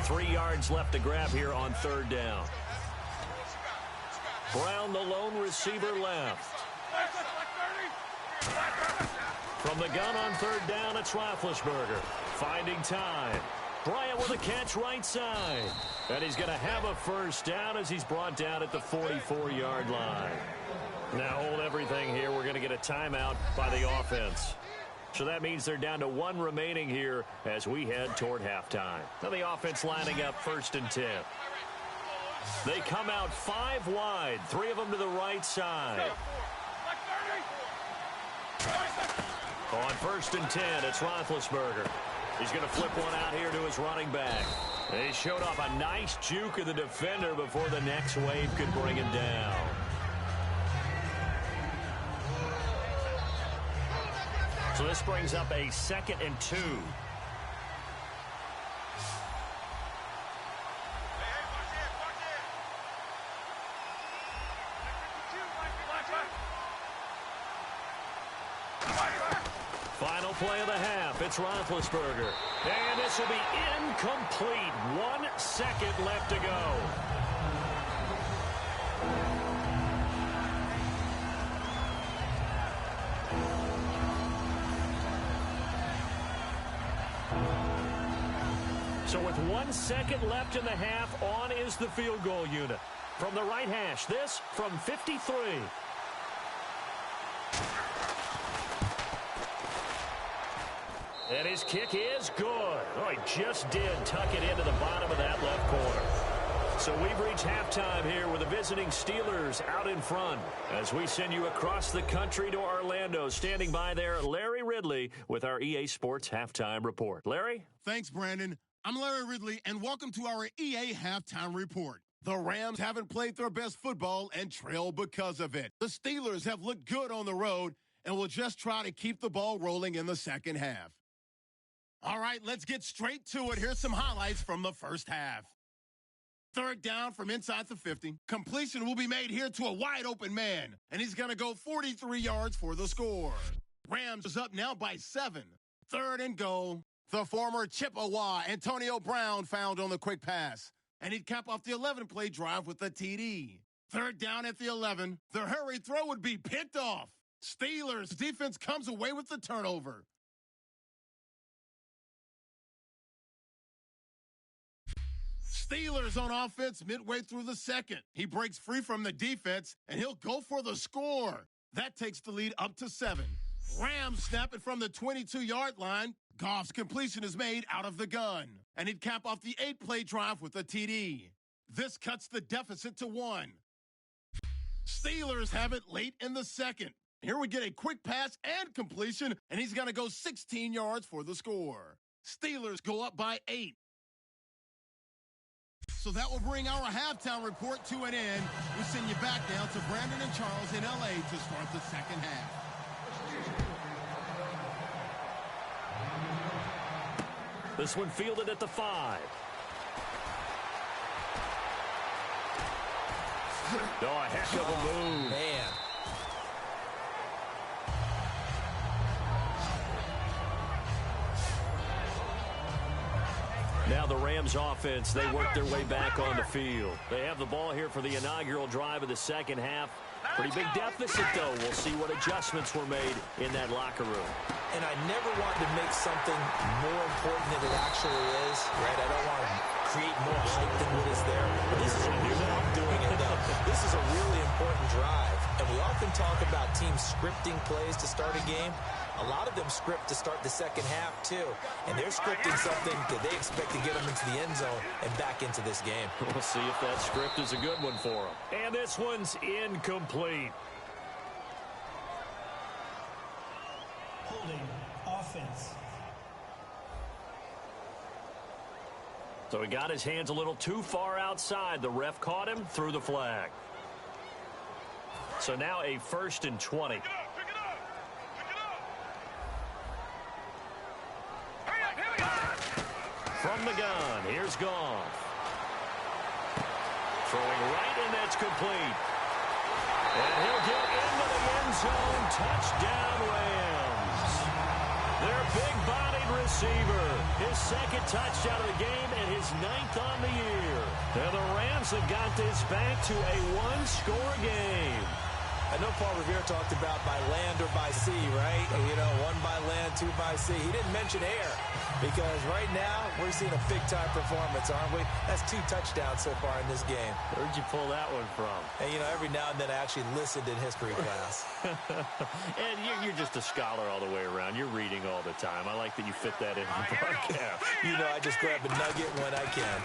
Three yards left to grab here on 3rd down. Brown, the lone receiver, left. From the gun on 3rd down, it's Roethlisberger. Finding time. Bryant with a catch right side. And he's going to have a first down as he's brought down at the 44-yard line. Now hold everything here. We're going to get a timeout by the offense. So that means they're down to 1 remaining here as we head toward halftime. Now the offense lining up 1st and 10. They come out 5 wide, 3 of them to the right side. On 1st and 10, it's Roethlisberger. He's going to flip one out here to his running back. He showed off a nice juke of the defender before the next wave could bring him down. So this brings up a 2nd and 2. Final play of the half. It's Roethlisberger. And this will be incomplete. 1 second left to go. So with 1 second left in the half, on is the field goal unit. From the right hash, this from 53. And his kick is good. Oh, he just did tuck it into the bottom of that left corner. So we've reached halftime here with the visiting Steelers out in front. As we send you across the country to Orlando, standing by there, Larry Ridley with our EA Sports Halftime Report. Larry? Thanks, Brandon. I'm Larry Ridley, and welcome to our EA Halftime Report. The Rams haven't played their best football and trail because of it. The Steelers have looked good on the road and will just try to keep the ball rolling in the second half. All right, let's get straight to it. Here's some highlights from the first half. 3rd down from inside the 50. Completion will be made here to a wide-open man, and he's going to go 43 yards for the score. Rams is up now by 7. 3rd and goal. The former Chippewa Antonio Brown found on the quick pass, and he'd cap off the 11-play drive with a TD. 3rd down at the 11. The hurry throw would be picked off. Steelers defense comes away with the turnover. Steelers on offense midway through the second. He breaks free from the defense, and he'll go for the score. That takes the lead up to 7. Rams snap it from the 22-yard line. Goff's completion is made out of the gun, and he'd cap off the 8-play drive with a TD. This cuts the deficit to 1. Steelers have it late in the second. Here we get a quick pass and completion, and he's going to go 16 yards for the score. Steelers go up by 8. So that will bring our halftime report to an end. We send you back now to Brandon and Charles in L.A. to start the second half. This one fielded at the 5. Oh, a heck of a move. Man. Now the Rams offense, they work their way back on the field. They have the ball here for the inaugural drive of the second half. Pretty big deficit, though. We'll see what adjustments were made in that locker room. And I never want to make something more important than it actually is, right? I don't want to create more hype than what is there. But this is a really, I'm doing it though. This is a really important drive. And we often talk about teams scripting plays to start a game. A lot of them script to start the second half, too. And they're scripting something that they expect to get them into the end zone and back into this game. We'll see if that script is a good one for them. And this one's incomplete. Holding offense. So he got his hands a little too far outside. The ref caught him, threw the flag. So now a 1st and 20. From the gun, here's Goff. Throwing right, and that's complete. And he'll get into the end zone. Touchdown, Rams. Their big-bodied receiver. His 2nd touchdown of the game and his 9th on the year. And the Rams have got this back to a 1-score game. I know Paul Revere talked about by land or by sea, right? You know, 1 by land, 2 by sea. He didn't mention air because right now we're seeing a big-time performance, aren't we? That's 2 touchdowns so far in this game. Where'd you pull that one from? And, you know, every now and then I actually listened in history class. And you're just a scholar all the way around. You're reading all the time. I like that you fit that in the broadcast. You know, I just grab a nugget when I can.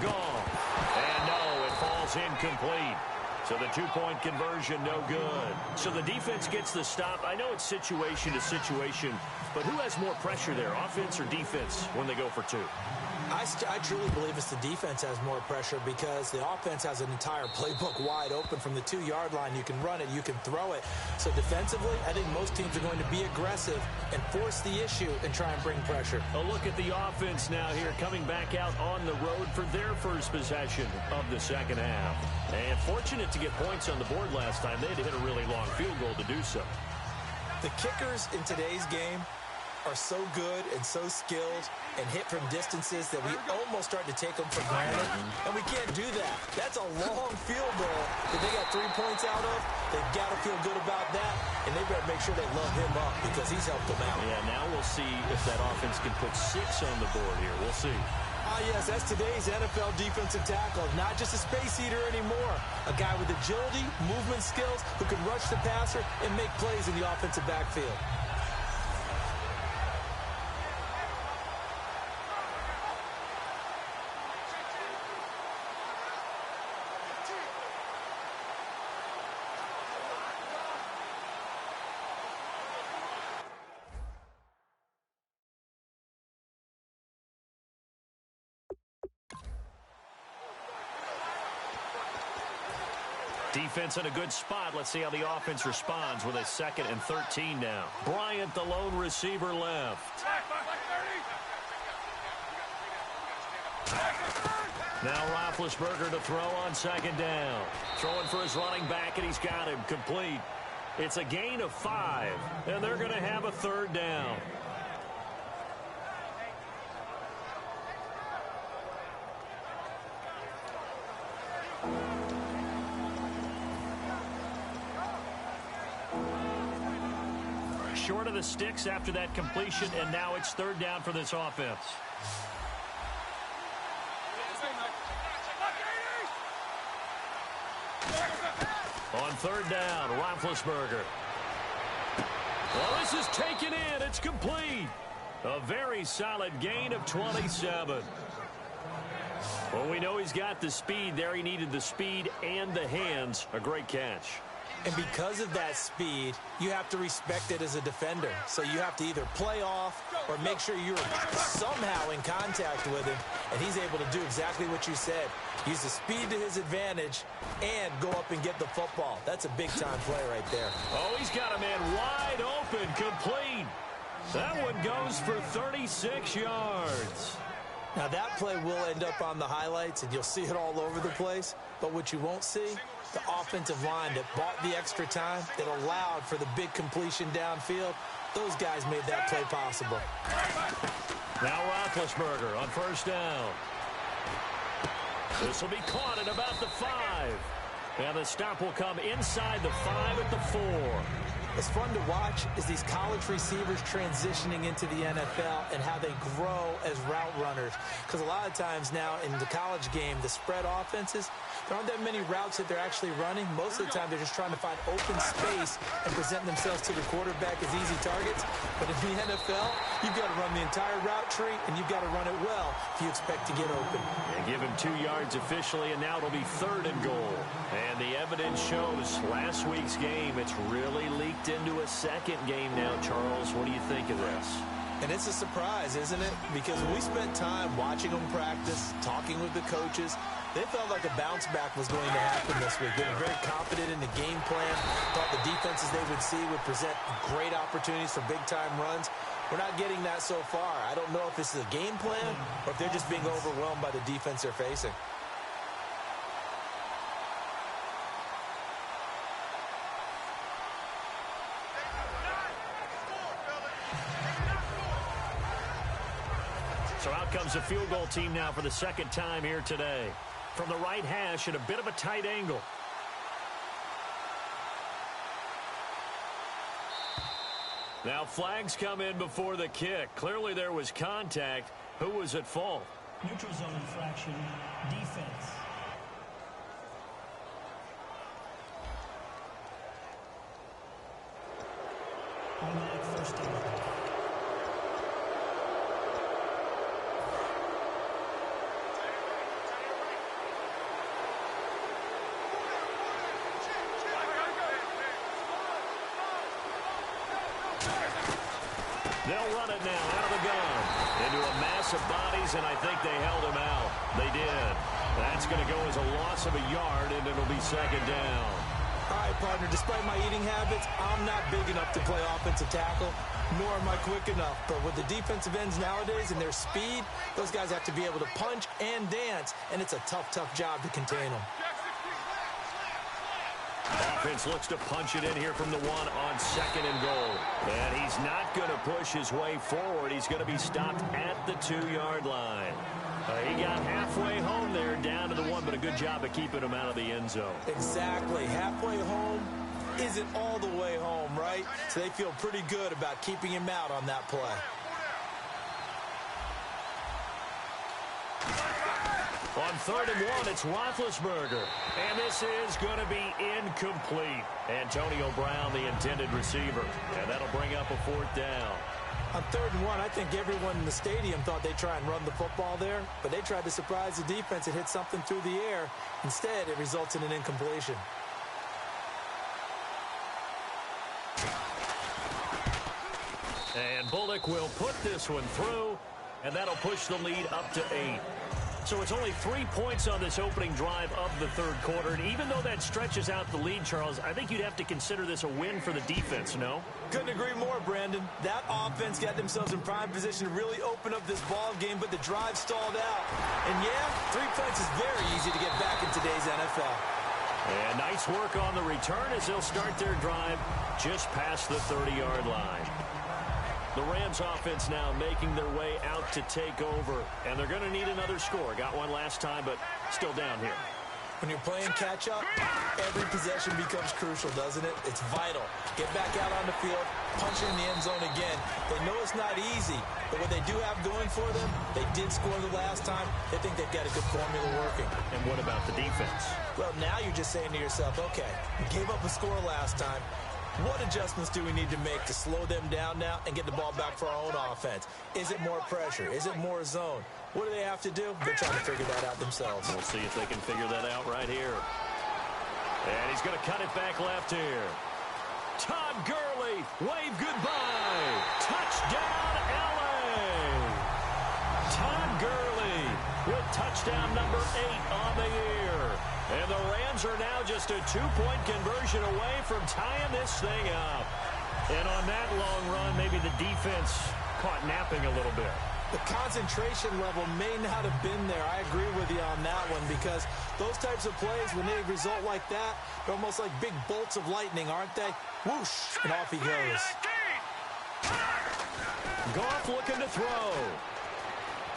Gone. And no, it falls incomplete. So So the two-point conversion, no good. So the defense gets the stop. I know it's situation to situation, but who has more pressure there, offense or defense, when they go for two? I truly believe it's the defense has more pressure because the offense has an entire playbook wide open from the 2-yard line. You can run it, you can throw it. So defensively, I think most teams are going to be aggressive and force the issue and try and bring pressure. A look at the offense now here, coming back out on the road for their first possession of the second half. And fortunate to get points on the board last time. They had to hit a really long field goal to do so. The kickers in today's game are so good and so skilled and hit from distances that we almost start to take them for granted, and we can't do that. That's a long field goal that they got 3 points out of. They've got to feel good about that, and they better make sure they love him up because he's helped them out. Yeah, now we'll see if that offense can put 6 on the board here. We'll see. Yes, that's today's NFL defensive tackle. Not just a space eater anymore. A guy with agility, movement skills, who can rush the passer and make plays in the offensive backfield. Defense in a good spot. Let's see how the offense responds with a 2nd and 13 now. Bryant, the lone receiver, left. Now Roethlisberger to throw on 2nd down. Throwing for his running back, and he's got him complete. It's a gain of 5, and they're going to have a 3rd down. Short of the sticks after that completion, and now it's 3rd down for this offense. On 3rd down, Roethlisberger. Well, this is taken in. It's complete. A very solid gain of 27. Well, we know he's got the speed there. He needed the speed and the hands. A great catch. And because of that speed, you have to respect it as a defender. So you have to either play off or make sure you're somehow in contact with him, and he's able to do exactly what you said. Use the speed to his advantage and go up and get the football. That's a big-time play right there. Oh, he's got a man wide open, complete. That one goes for 36 yards. Now, that play will end up on the highlights, and you'll see it all over the place. But what you won't see, the offensive line that bought the extra time, that allowed for the big completion downfield, those guys made that play possible. Now Roethlisberger on 1st down. This will be caught at about the 5. And the stop will come inside the 5 at the 4. What's fun to watch is these college receivers transitioning into the NFL and how they grow as route runners. Because a lot of times now in the college game, the spread offenses, there aren't that many routes that they're actually running. Most of the time, they're just trying to find open space and present themselves to the quarterback as easy targets. But in the NFL, you've got to run the entire route tree, and you've got to run it well if you expect to get open. And give him 2 yards officially, and now it'll be 3rd and goal. And the evidence shows last week's game, it's really leaked into a 2nd game now. Charles, what do you think of this? And it's a surprise, isn't it? Because when we spent time watching them practice, talking with the coaches, they felt like a bounce back was going to happen this week. They were very confident in the game plan, thought the defenses they would see would present great opportunities for big-time runs. We're not getting that so far. I don't know if this is a game plan or if they're just being overwhelmed by the defense they're facing. So out comes the field goal team now for the 2nd time here today. From the right hash at a bit of a tight angle. Now flags come in before the kick. Clearly there was contact. Who was at fault? Neutral zone infraction, defense. Automatic 1st down. They'll run it now out of the gun. Into a mass of bodies, and I think they held him out. They did. That's going to go as a loss of a yard, and it'll be second down. All right, partner, despite my eating habits, I'm not big enough to play offensive tackle, nor am I quick enough. But with the defensive ends nowadays and their speed, those guys have to be able to punch and dance, and it's a tough, tough job to contain them. Offense looks to punch it in here from the one on second and goal. And he's not going to push his way forward. He's going to be stopped at the 2-yard line. He got halfway home there, down to the 1, but a good job of keeping him out of the end zone. Exactly. Halfway home isn't all the way home, right? So they feel pretty good about keeping him out on that play. On 3rd and 1, it's Roethlisberger. And this is going to be incomplete. Antonio Brown, the intended receiver. And that'll bring up a 4th down. On 3rd and 1, I think everyone in the stadium thought they'd try and run the football there, but they tried to surprise the defense and hit something through the air. Instead, it results in an incompletion. And Bullock will put this one through, and that'll push the lead up to 8. So it's only 3 points on this opening drive of the 3rd quarter. And even though that stretches out the lead, Charles, I think you'd have to consider this a win for the defense, no? Couldn't agree more, Brandon. That offense got themselves in prime position to really open up this ball game, but the drive stalled out. And yeah, 3 points is very easy to get back in today's NFL. And nice work on the return as they'll start their drive just past the 30-yard line. The Rams offense now making their way out to take over. And they're going to need another score. Got one last time, but still down here. When you're playing catch-up, every possession becomes crucial, doesn't it? It's vital. Get back out on the field, punch it in the end zone again. They know it's not easy, but what they do have going for them, they did score the last time. They think they've got a good formula working. And what about the defense? Well, now you're just saying to yourself, okay, we gave up a score last time. What adjustments do we need to make to slow them down now and get the ball back for our own offense? Is it more pressure? Is it more zone? What do they have to do? They're trying to figure that out themselves. We'll see if they can figure that out right here. And he's going to cut it back left here. Todd Gurley, wave goodbye. Touchdown, L.A. Todd Gurley with touchdown number 8 on the year. And the Rams are now just a 2-point conversion away from tying this thing up. And on that long run, maybe the defense caught napping a little bit. The concentration level may not have been there. I agree with you on that one because those types of plays, when they result like that, they're almost like big bolts of lightning, aren't they? Whoosh, and off he goes. Goff looking to throw.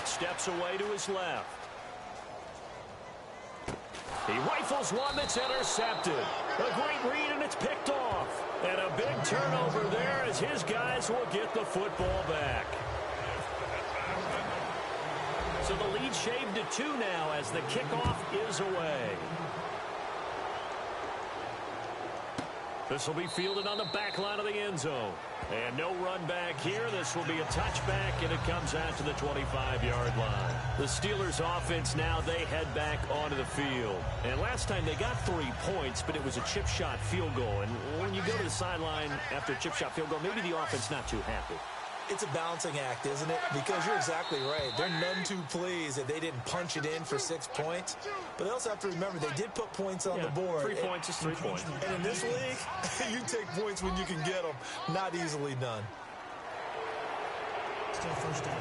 Steps away to his left. He rifles one that's intercepted. A great read, and it's picked off. And a big turnover there as his guys will get the football back. So the lead shaved to 2 now as the kickoff is away. This will be fielded on the back line of the end zone. And no run back here. This will be a touchback, and it comes out to the 25-yard line. The Steelers offense now, they head back onto the field. And last time they got 3 points, but it was a chip shot field goal. And when you go to the sideline after a chip shot field goal, maybe the offense not too happy. It's a balancing act, isn't it? Because you're exactly right. They're none too pleased that they didn't punch it in for 6 points. But they also have to remember they did put points on the board. 3 points is 3 points. And in this league, you take points when you can get them. Not easily done. Still first down.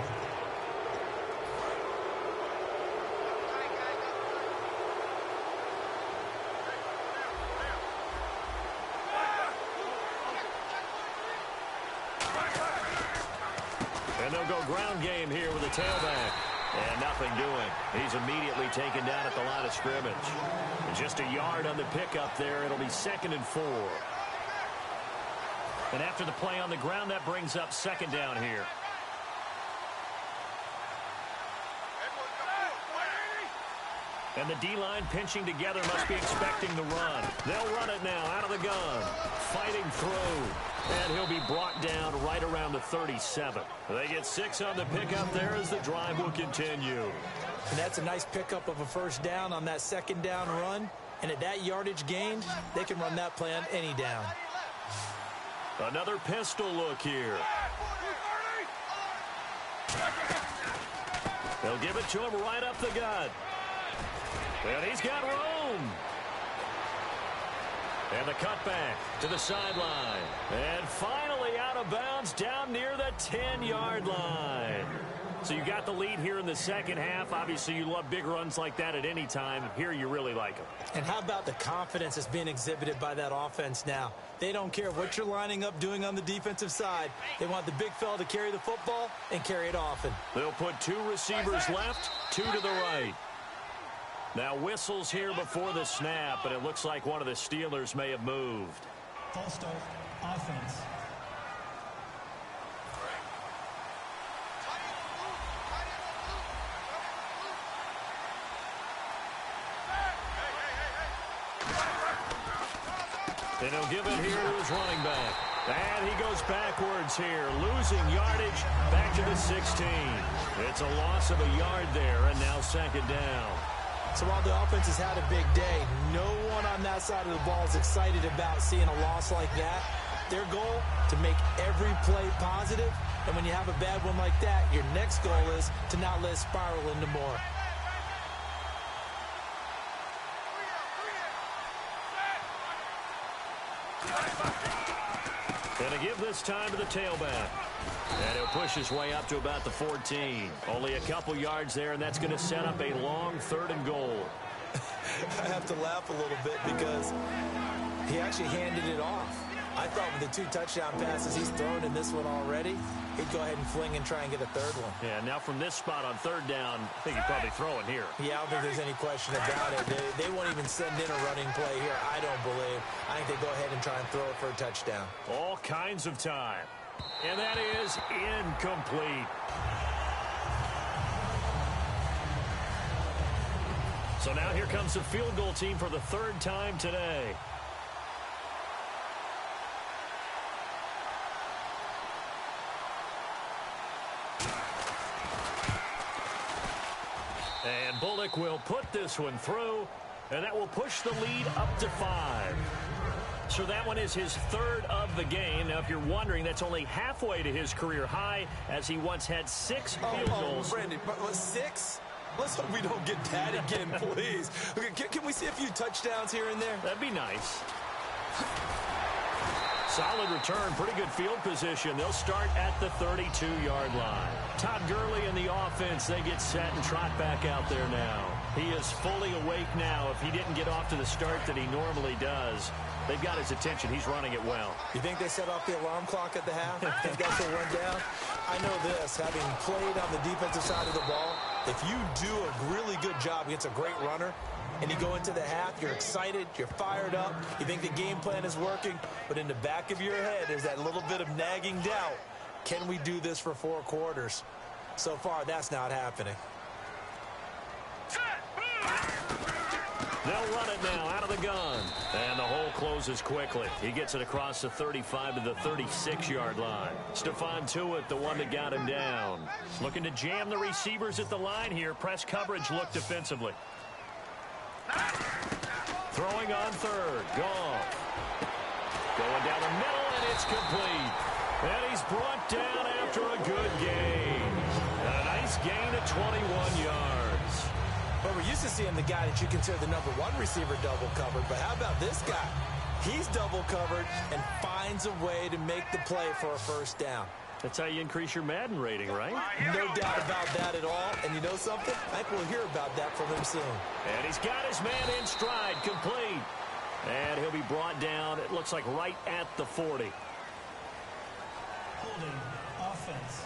And they'll go ground game here with a tailback. And nothing doing. He's immediately taken down at the line of scrimmage. And just a yard on the pickup there. It'll be 2nd and 4. And after the play on the ground, that brings up 2nd down here. And the D-line pinching together must be expecting the run. They'll run it now out of the gun. Fighting through. And he'll be brought down right around the 37. They get 6 on the pickup there as the drive will continue. And that's a nice pickup of a first down on that 2nd down run. And at that yardage gained, they can run that play on any down. Another pistol look here. They'll give it to him right up the gut. And he's got room. And the cutback to the sideline. And finally out of bounds down near the 10-yard line. So you got the lead here in the second half. Obviously, you love big runs like that at any time. Here you really like them. And how about the confidence that's being exhibited by that offense now? They don't care what you're lining up doing on the defensive side. They want the big fella to carry the football and carry it often. They'll put 2 receivers left, 2 to the right. Now whistles here before the snap, and it looks like one of the Steelers may have moved. False start, offense. And he'll give it here to his running back. And he goes backwards here, losing yardage back to the 16. It's a loss of a yard there, and now second down. So while the offense has had a big day, no one on that side of the ball is excited about seeing a loss like that. Their goal, to make every play positive. And when you have a bad one like that, your next goal is to not let it spiral into more. Gonna give this time to the tailback. And he'll push his way up to about the 14. Only a couple yards there, and that's going to set up a long 3rd and goal. I have to laugh a little bit because he actually handed it off. I thought with the 2 touchdown passes he's thrown in this one already, he'd go ahead and fling and try and get a 3rd one. Yeah, now from this spot on 3rd down, I think he'd probably throw it here. Yeah, I don't think there's any question about it. They won't even send in a running play here, I don't believe. I think they go ahead and try and throw it for a touchdown. All kinds of time. And that is incomplete. So now here comes the field goal team for the 3rd time today. And Bullock will put this one through, and that will push the lead up to 5. So that one is his 3rd of the game. Now, if you're wondering, that's only halfway to his career high, as he once had 6 field goals. Brandon, but 6? Let's hope we don't get that again, please. Okay, can we see a few touchdowns here and there? That'd be nice. Solid return, pretty good field position. They'll start at the 32-yard line. Todd Gurley and the offense, they get set and trot back out there now. He is fully awake now. If he didn't get off to the start that he normally does, they've got his attention. He's running it well. You think they set off the alarm clock at the half? Think that's what went down? I know this, having played on the defensive side of the ball, if you do a really good job against a great runner, and you go into the half, you're excited, you're fired up, you think the game plan is working, but in the back of your head is that little bit of nagging doubt. Can we do this for 4 quarters? So far, that's not happening. They'll run it now out of the gun. And the hole closes quickly. He gets it across the 35 to the 36-yard line. Stephon Tuitt, the one that got him down. Looking to jam the receivers at the line here. Press coverage look defensively. Throwing on 3rd. Goff. Going down the middle, and it's complete. And he's brought down after a good gain. A nice gain of 21 yards. Well, we're used to seeing the guy that you consider the #1 receiver double covered, but how about this guy? He's double covered and finds a way to make the play for a 1st down. That's how you increase your Madden rating, right? No doubt about that at all. And you know something? I think we'll hear about that from him soon. And he's got his man in stride, complete. And he'll be brought down, it looks like right at the 40. Holding, offense.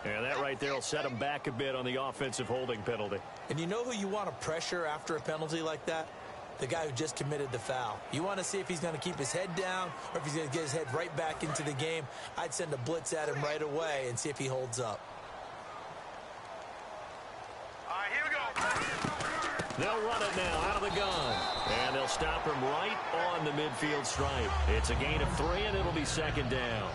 And that right there will set him back a bit on the offensive holding penalty. And you know who you want to pressure after a penalty like that? The guy who just committed the foul. You want to see if he's going to keep his head down or if he's going to get his head right back into the game. I'd send a blitz at him right away and see if he holds up. All right, here we go. They'll run it now out of the gun. And they'll stop him right on the midfield stripe. It's a gain of 3, and it'll be 2nd down.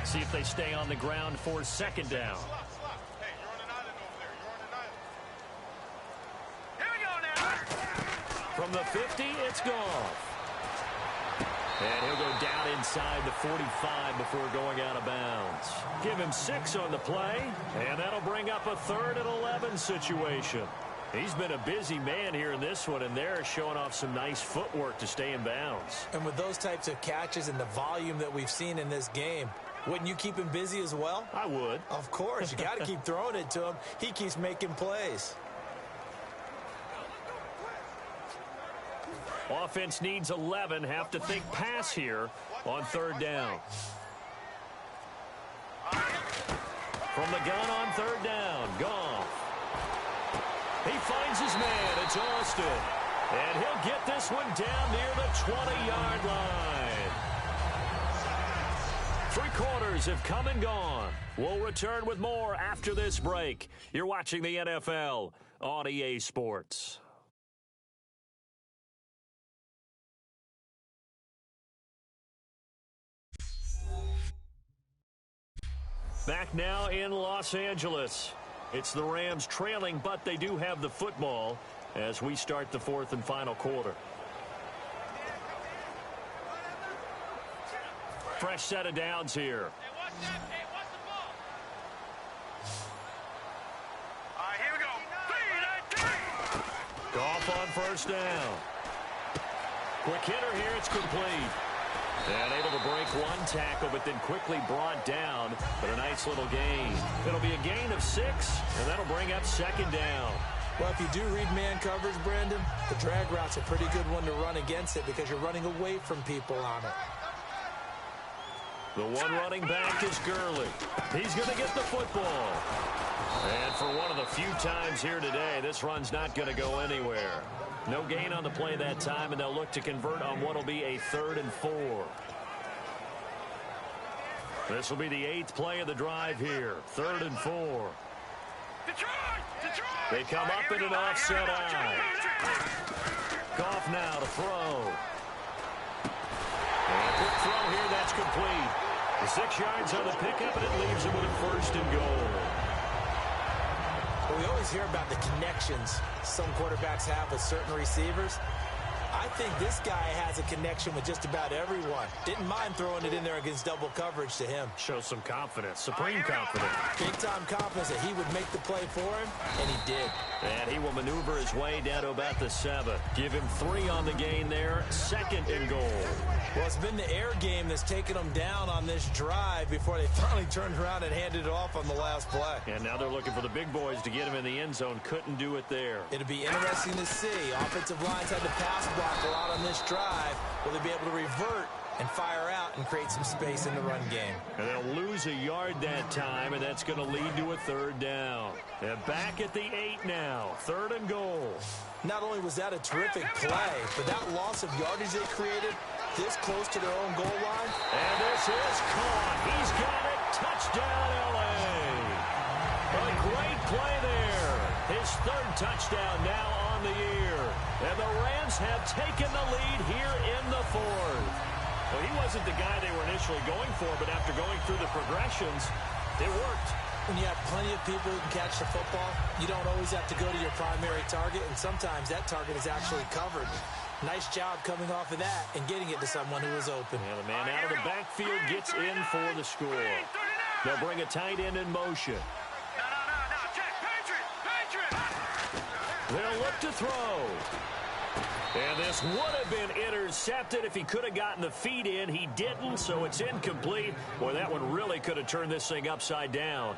See if they stay on the ground for second down. Hey, you're on an island over there. You're on an island. Here we go now. From the 50, it's Goff. And he'll go down inside the 45 before going out of bounds. Give him 6 on the play, and that'll bring up a 3rd and 11 situation. He's been a busy man here in this one, and they're showing off some nice footwork to stay in bounds. And with those types of catches and the volume that we've seen in this game, wouldn't you keep him busy as well? I would. Of course. You got to keep throwing it to him. He keeps making plays. Offense needs 11. Have to think pass here on 3rd down. From the gun on 3rd down, Goff. He finds his man. It's Austin. And he'll get this one down near the 20-yard line. 3 quarters have come and gone. We'll return with more after this break. You're watching the NFL on EA Sports. Back now in Los Angeles. It's the Rams trailing, but they do have the football as we start the 4th and final quarter. Fresh set of downs here. All right, here we go. Goff on 1st down. Quick hitter here. It's complete. And able to break 1 tackle, but then quickly brought down. But a nice little gain. It'll be a gain of 6, and that'll bring up 2nd down. Well, if you do read man coverage, Brandon, the drag route's a pretty good one to run against it because you're running away from people on it. The one running back is Gurley. He's going to get the football. And for one of the few times here today, this run's not going to go anywhere. No gain on the play that time, and they'll look to convert on what will be a 3rd and 4. This will be the 8th play of the drive here. 3rd and 4. They come up in an offset eye. Goff now to throw. And a quick throw here, that's complete. The 6 yards on the pickup, and it leaves him with a 1st and goal. Well, we always hear about the connections some quarterbacks have with certain receivers. I think this guy has a connection with just about everyone. Didn't mind throwing it in there against double coverage to him. Shows some confidence, supreme confidence. Big-time confidence that he would make the play for him, and he did. And he will maneuver his way down to about the 7. Give him 3 on the gain there, 2nd and goal. Well, it's been the air game that's taken them down on this drive before they finally turned around and handed it off on the last play. And now they're looking for the big boys to get him in the end zone. Couldn't do it there. It'll be interesting to see. Offensive lines had to pass block a lot on this drive. Will they be able to revert and fire out and create some space in the run game? And they'll lose a yard that time, and that's going to lead to a 3rd down. And back at the 8 now. 3rd and goal. Not only was that a terrific play, but that loss of yardage they created this close to their own goal line. And this is caught. He's got it. Touchdown, L.A. A great play there. His 3rd touchdown now on the year. And the Rams have taken the lead here in the 4th. Well, he wasn't the guy they were initially going for, but after going through the progressions, it worked. When you have plenty of people who can catch the football, you don't always have to go to your primary target, and sometimes that target is actually covered. Nice job coming off of that and getting it to someone who was open. And the man out of the backfield gets in for the score. They'll bring a tight end in motion. They'll look to throw. And this would have been intercepted if he could have gotten the feet in. He didn't, so it's incomplete. Boy, that one really could have turned this thing upside down.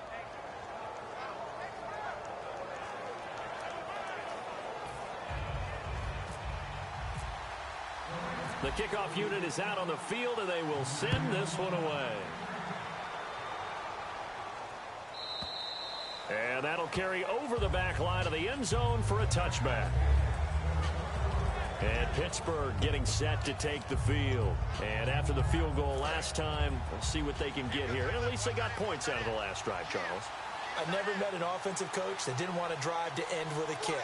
The kickoff unit is out on the field, and they will send this one away. And that'll carry over the back line of the end zone for a touchback. And Pittsburgh getting set to take the field. And after the field goal last time, we'll see what they can get here. At least they got points out of the last drive, Charles. I never met an offensive coach that didn't want to drive to end with a kick.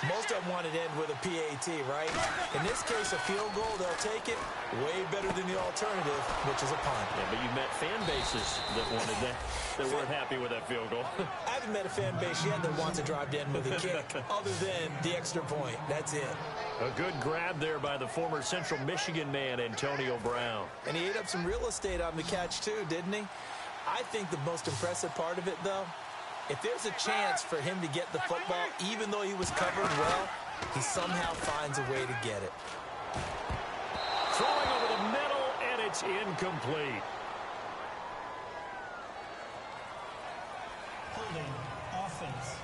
Most of them wanted to end with a PAT, right? In this case, a field goal, they'll take it way better than the alternative, which is a punt. Yeah, but you met fan bases that wanted that, that weren't happy with that field goal. I haven't met a fan base yet that wants to drive to end with a kick, other than the extra point. That's it. A good grab there by the former Central Michigan man, Antonio Brown. And he ate up some real estate on the catch, too, didn't he? I think the most impressive part of it, though, if there's a chance for him to get the football, even though he was covered well, he somehow finds a way to get it. Throwing over the middle, and it's incomplete. Holding. Offense.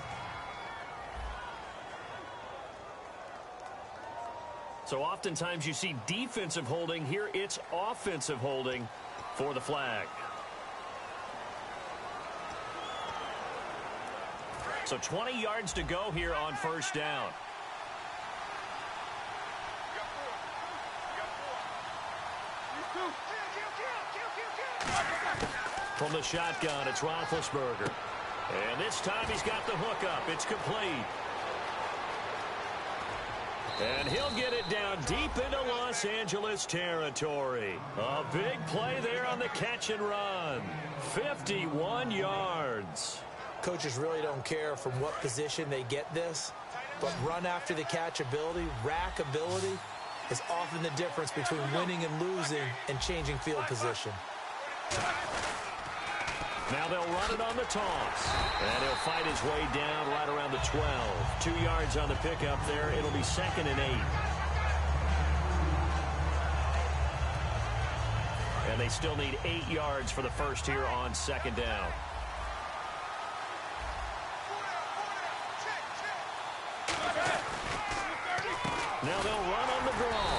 So oftentimes you see defensive holding. Here it's offensive holding for the flag. So 20 yards to go here on first down. From the shotgun, it's Roethlisberger. And this time he's got the hook up. It's complete. And he'll get it down deep into Los Angeles territory. A big play there on the catch and run. 51 yards. Coaches really don't care from what position they get this, but run after the catch ability, rack ability, is often the difference between winning and losing and changing field position. Now they'll run it on the toss. And he'll fight his way down right around the 12. 2 yards on the pickup there. It'll be 2nd and 8. And they still need 8 yards for the first here on 2nd down. Now they'll run on the draw.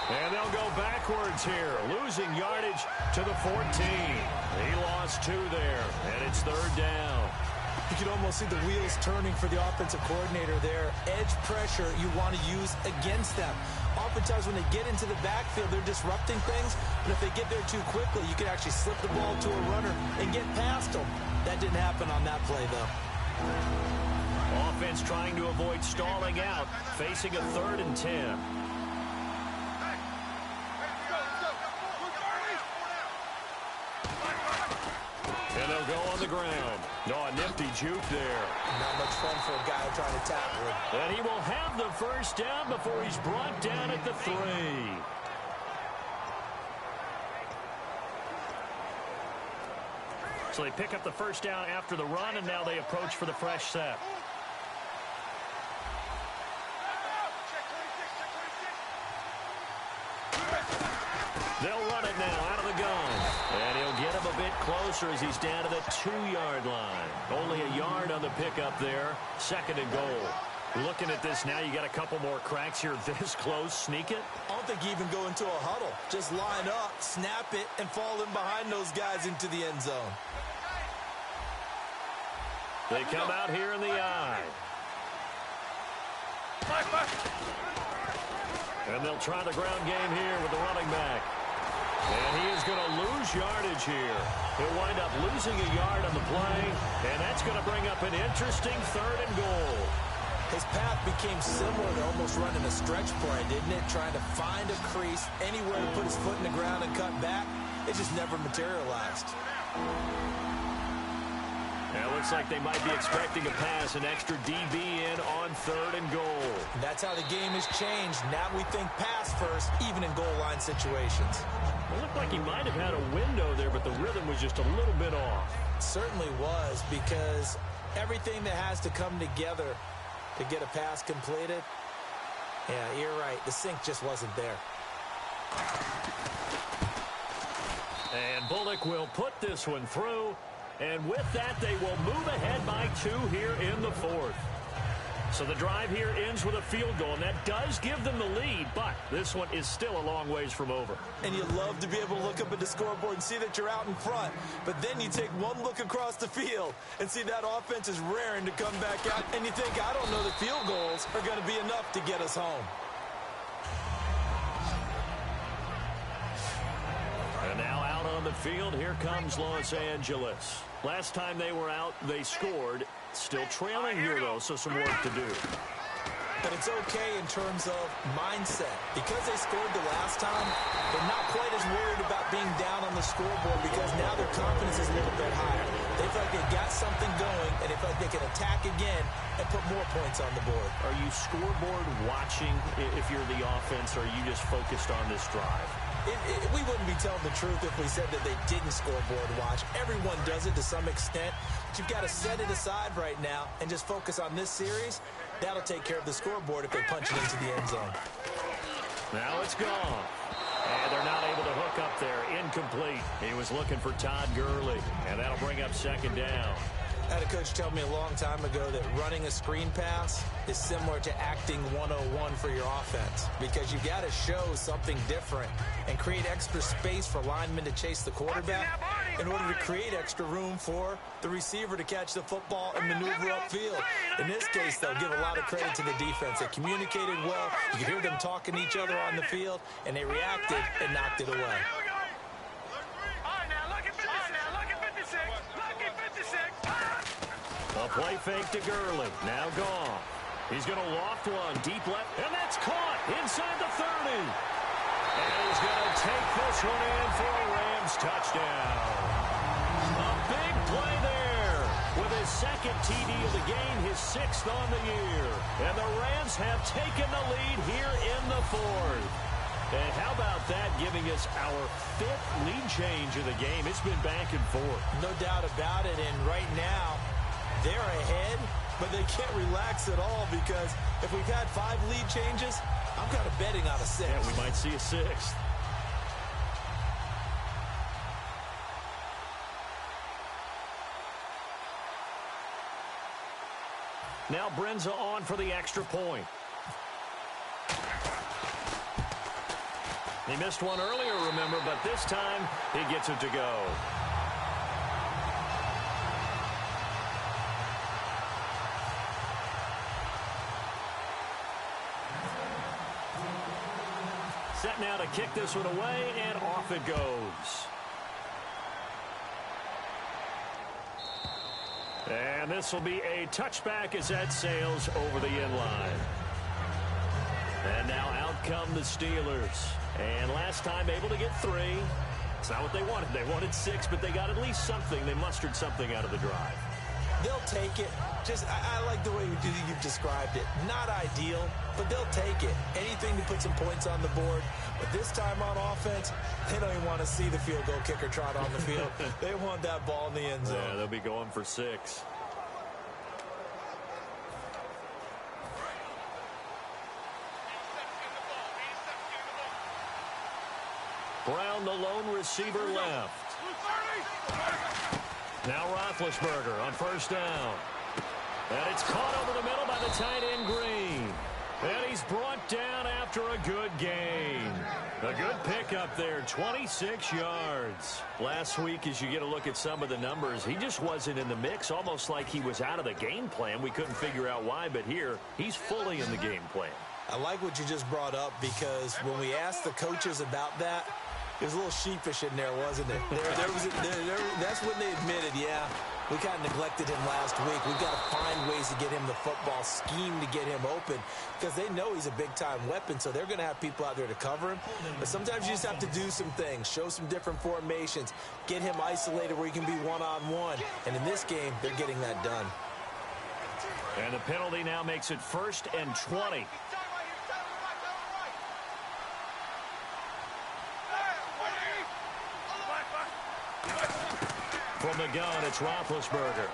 And they'll go backwards here, losing yardage to the 14. He lost 2 there, and it's 3rd down. You can almost see the wheels turning for the offensive coordinator there. Edge pressure you want to use against them. Oftentimes when they get into the backfield, they're disrupting things, but if they get there too quickly, you can actually slip the ball to a runner and get past them. That didn't happen on that play, though. Offense trying to avoid stalling out, facing a 3rd and 10. And they'll go on the ground. No, a nifty juke there. Not much fun for a guy trying to tackle him. And he will have the first down before he's brought down at the 3. So they pick up the first down after the run, and now they approach for the fresh set. They'll run it now out of the gun. And he'll get him a bit closer as he's down to the 2-yard line. Only a yard on the pickup there. 2nd and goal. Looking at this now, you got a couple more cracks here this close. Sneak it. I don't think you even go into a huddle. Just line up, snap it, and fall in behind those guys into the end zone. They come out here in the eye. And they'll try the ground game here with the running back. And he is going to lose yardage here. He'll wind up losing a yard on the play, and that's going to bring up an interesting 3rd and goal. His path became similar to almost running a stretch play, didn't it? Trying to find a crease, anywhere to put his foot in the ground and cut back. It just never materialized. Now it looks like they might be expecting a pass, an extra DB in on 3rd and goal. That's how the game has changed. Now we think pass first, even in goal line situations. It looked like he might have had a window there, but the rhythm was just a little bit off. It certainly was, because everything that has to come together to get a pass completed, yeah, you're right. The sync just wasn't there. And Bullock will put this one through. And with that, they will move ahead by 2 here in the 4th. So the drive here ends with a field goal, and that does give them the lead, but this one is still a long ways from over. And you love to be able to look up at the scoreboard and see that you're out in front, but then you take one look across the field and see that offense is raring to come back out, and you think, I don't know, the field goals are going to be enough to get us home. And now out on the field. Here comes Los Angeles. Last time they were out, they scored. Still trailing here, though, so some work to do. But it's okay in terms of mindset. Because they scored the last time, they're not quite as worried about being down on the scoreboard because now their confidence is a little bit higher. They feel like they got something going, and they feel like they can attack again and put more points on the board. Are you scoreboard watching if you're the offense, or are you just focused on this drive? We wouldn't be telling the truth if we said that they didn't scoreboard watch. Everyone does it to some extent. But you've got to set it aside right now and just focus on this series. That'll take care of the scoreboard if they punch it into the end zone. Now it's gone. And they're not able to hook up there. Incomplete. He was looking for Todd Gurley. And that'll bring up second down. I had a coach tell me a long time ago that running a screen pass is similar to acting 101 for your offense because you've got to show something different and create extra space for linemen to chase the quarterback in order to create extra room for the receiver to catch the football and maneuver upfield. In this case, they'll give a lot of credit to the defense. They communicated well. You could hear them talking to each other on the field, and they reacted and knocked it away. A play fake to Gurley. Now gone. He's going to loft one deep left, and that's caught inside the 30. And he's going to take this one in for a Rams touchdown. A big play there with his second TD of the game, his 6th on the year. And the Rams have taken the lead here in the 4th. And how about that, giving us our 5th lead change of the game? It's been back and forth. No doubt about it, and right now, they're ahead, but they can't relax at all because if we've had 5 lead changes, I'm kind of betting on a 6th. Yeah, we might see a 6th. Now Brenza on for the extra point. He missed one earlier, remember, but this time he gets it to go. Set now to kick this one away, and off it goes. And this will be a touchback as that sails over the end line. And now out come the Steelers. And last time able to get 3. It's not what they wanted. They wanted 6, but they got at least something. They mustered something out of the drive. They'll take it. I like the way you've described it. Not ideal, but they'll take it. Anything to put some points on the board. But this time on offense, they don't even want to see the field goal kicker trot on the field. They want that ball in the end zone. Yeah, they'll be going for 6. Brown, the lone receiver, left. Now Roethlisberger on first down. And it's caught over the middle by the tight end Green. And he's brought down after a good gain. A good pickup there, 26 yards. Last week, as you get a look at some of the numbers, he just wasn't in the mix, almost like he was out of the game plan. We couldn't figure out why, but here, he's fully in the game plan. I like what you just brought up because when we asked the coaches about that, it was a little sheepish in there, wasn't it? That's when they admitted, yeah, we kind of neglected him last week. We've got to find ways to get him the football, scheme to get him open because they know he's a big-time weapon, so they're going to have people out there to cover him. But sometimes you just have to do some things, show some different formations, get him isolated where he can be one-on-one. And in this game, they're getting that done. And the penalty now makes it 1st and 20. From the gun, it's Roethlisberger.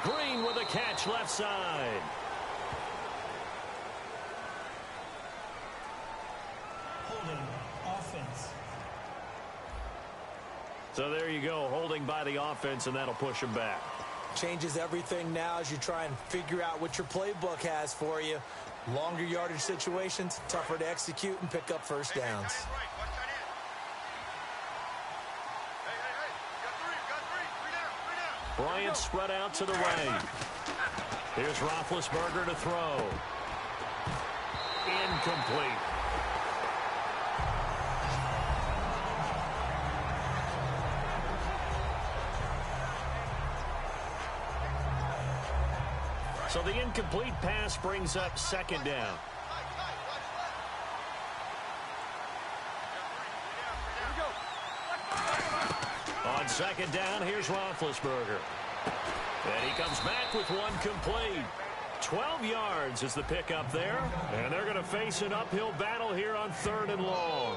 Green with a catch left side. Holding offense. So there you go, holding by the offense, and that'll push him back. Changes everything now as you try and figure out what your playbook has for you. Longer yardage situations, tougher to execute and pick up first downs. Bryant spread out to the right. Here's Roethlisberger to throw. Incomplete. So the incomplete pass brings up second down. On second down, here's Roethlisberger. And he comes back with one complete. 12 yards is the pickup there. And they're going to face an uphill battle here on 3rd and long.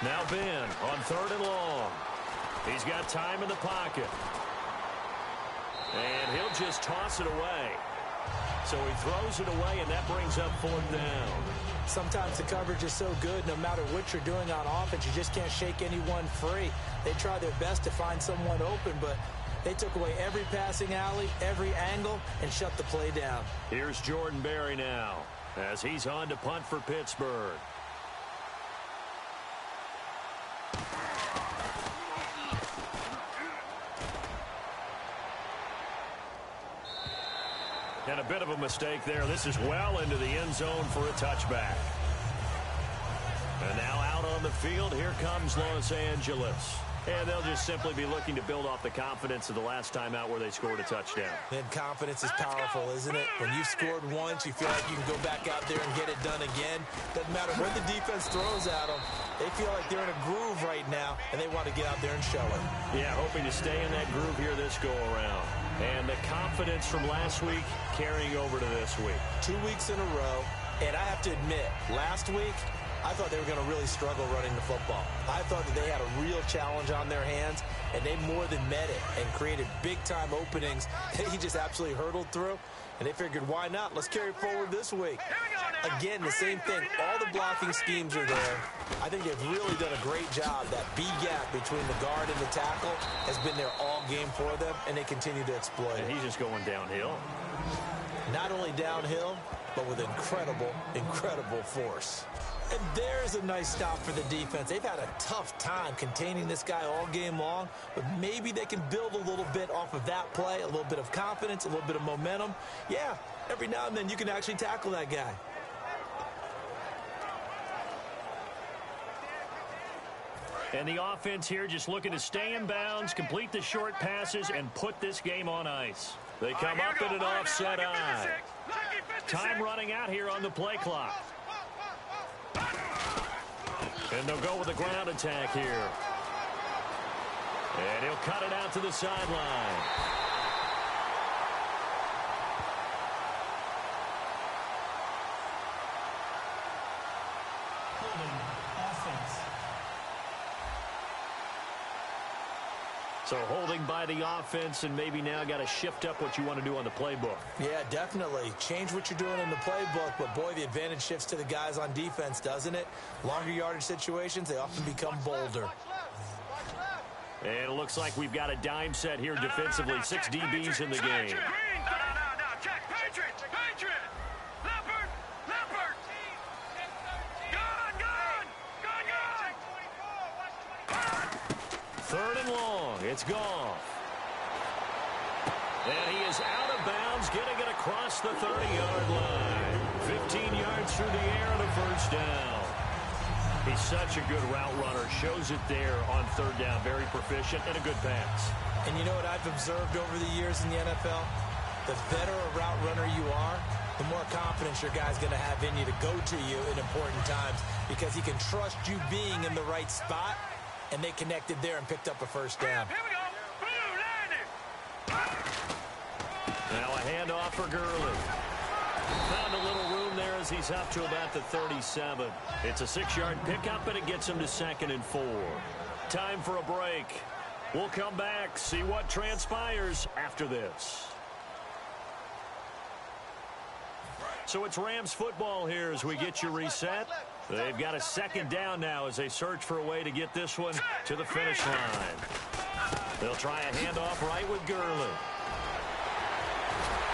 Now Ben on 3rd and long. He's got time in the pocket. And he'll just toss it away. So he throws it away, and that brings up 4th down. Sometimes the coverage is so good, no matter what you're doing on offense, you just can't shake anyone free. They try their best to find someone open, but they took away every passing alley, every angle, and shut the play down. Here's Jordan Berry now as he's on to punt for Pittsburgh. And a bit of a mistake there. This is well into the end zone for a touchback. And now out on the field, here comes Los Angeles. And they'll just simply be looking to build off the confidence of the last time out where they scored a touchdown. And confidence is powerful, isn't it? When you've scored once, you feel like you can go back out there and get it done again. Doesn't matter what the defense throws at them. They feel like they're in a groove right now, and they want to get out there and show it. Yeah, hoping to stay in that groove here this go-around. And the confidence from last week carrying over to this week. 2 weeks in a row, and I have to admit, last week, I thought they were going to really struggle running the football. I thought that they had a real challenge on their hands, and they more than met it and created big-time openings that he just absolutely hurtled through. And they figured, why not? Let's carry it forward this week. Again, the same thing. All the blocking schemes are there. I think they've really done a great job. That B gap between the guard and the tackle has been there all game for them, and they continue to exploit it. And he's just going downhill. Not only downhill, but with incredible, incredible force. And there's a nice stop for the defense. They've had a tough time containing this guy all game long, but maybe they can build a little bit off of that play, a little bit of confidence, a little bit of momentum. Yeah, every now and then you can actually tackle that guy. And the offense here just looking to stay in bounds, complete the short passes, and put this game on ice. They come up in an offset eye. Time running out here on the play clock. And they'll go with a ground attack here. And he'll cut it out to the sideline. Offense. So holding by the offense, and maybe now got to shift up what you want to do on the playbook. Yeah, definitely. Change what you're doing in the playbook, but boy, the advantage shifts to the guys on defense, doesn't it? Longer yardage situations, they often become bolder. And it looks like we've got a dime set here defensively. 6 DBs in the game. Check, Patriot! Leopard! Gone! 3rd and long. It's gone. And he is out of bounds, getting it across the 30-yard line. 15 yards through the air and a first down. He's such a good route runner. Shows it there on 3rd down. Very proficient and a good pass. And you know what I've observed over the years in the NFL? The better a route runner you are, the more confidence your guy's going to have in you to go to you in important times, because he can trust you being in the right spot, and they connected there and picked up a first down. Here we go! Blue, landing! Now a handoff for Gurley. Found a little room there as he's up to about the 37. It's a 6-yard pickup, and it gets him to 2nd and 4. Time for a break. We'll come back, see what transpires after this. So it's Rams football here as we get you reset. They've got a 2nd down now as they search for a way to get this one to the finish line. They'll try a handoff right with Gurley.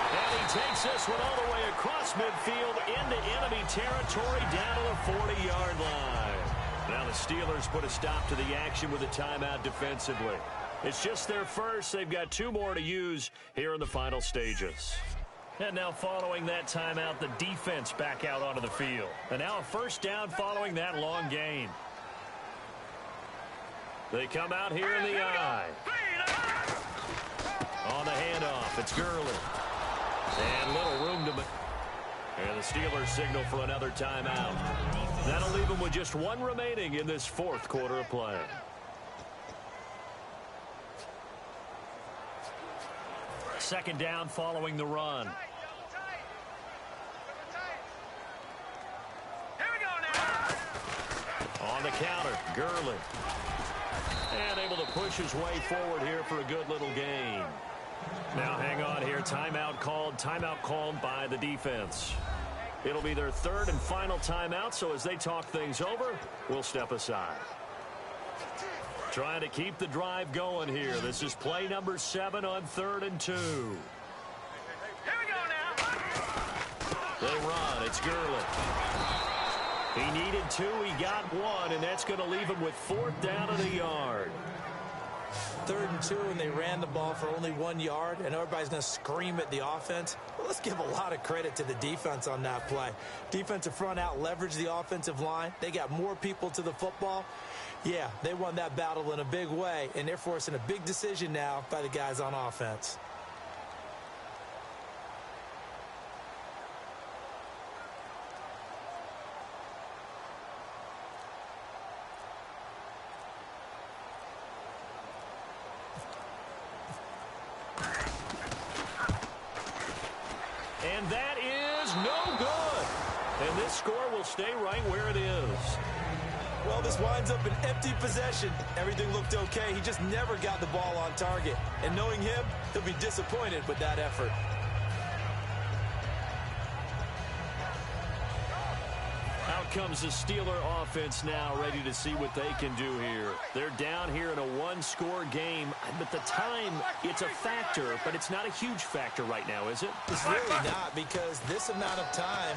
And he takes this one all the way across midfield into enemy territory down to the 40-yard line. Now the Steelers put a stop to the action with a timeout defensively. It's just their first. They've got 2 more to use here in the final stages. And now following that timeout, the defense back out onto the field. And now a first down following that long gain. They come out here in the eye. On the handoff, it's Gurley. And little room to... And the Steelers signal for another timeout. That'll leave them with just 1 remaining in this 4th quarter of play. Second down following the run. Here we go now. On the counter, Gurley. And able to push his way forward here for a good little gain. Now hang on here. Timeout called by the defense. It'll be their 3rd and final timeout, so as they talk things over, we'll step aside. Trying to keep the drive going here. This is play number 7 on 3rd and 2. Here we go now. They run. It's Gurley. He needed 2. He got 1, and that's going to leave him with 4th down and a yard. 3rd and 2, and they ran the ball for only 1 yard, and everybody's going to scream at the offense. Well, let's give a lot of credit to the defense on that play. Defensive front out leveraged the offensive line. They got more people to the football. Yeah, they won that battle in a big way, and they're forcing a big decision now by the guys on offense. And that is no good. And this score will stay right where it is. Well, this winds up an empty possession. Everything looked okay. He just never got the ball on target. And knowing him, he'll be disappointed with that effort. Out comes the Steeler offense now, ready to see what they can do here. They're down here in a 1-score game. But the time, it's a factor, but it's not a huge factor right now, is it? It's really not, because this amount of time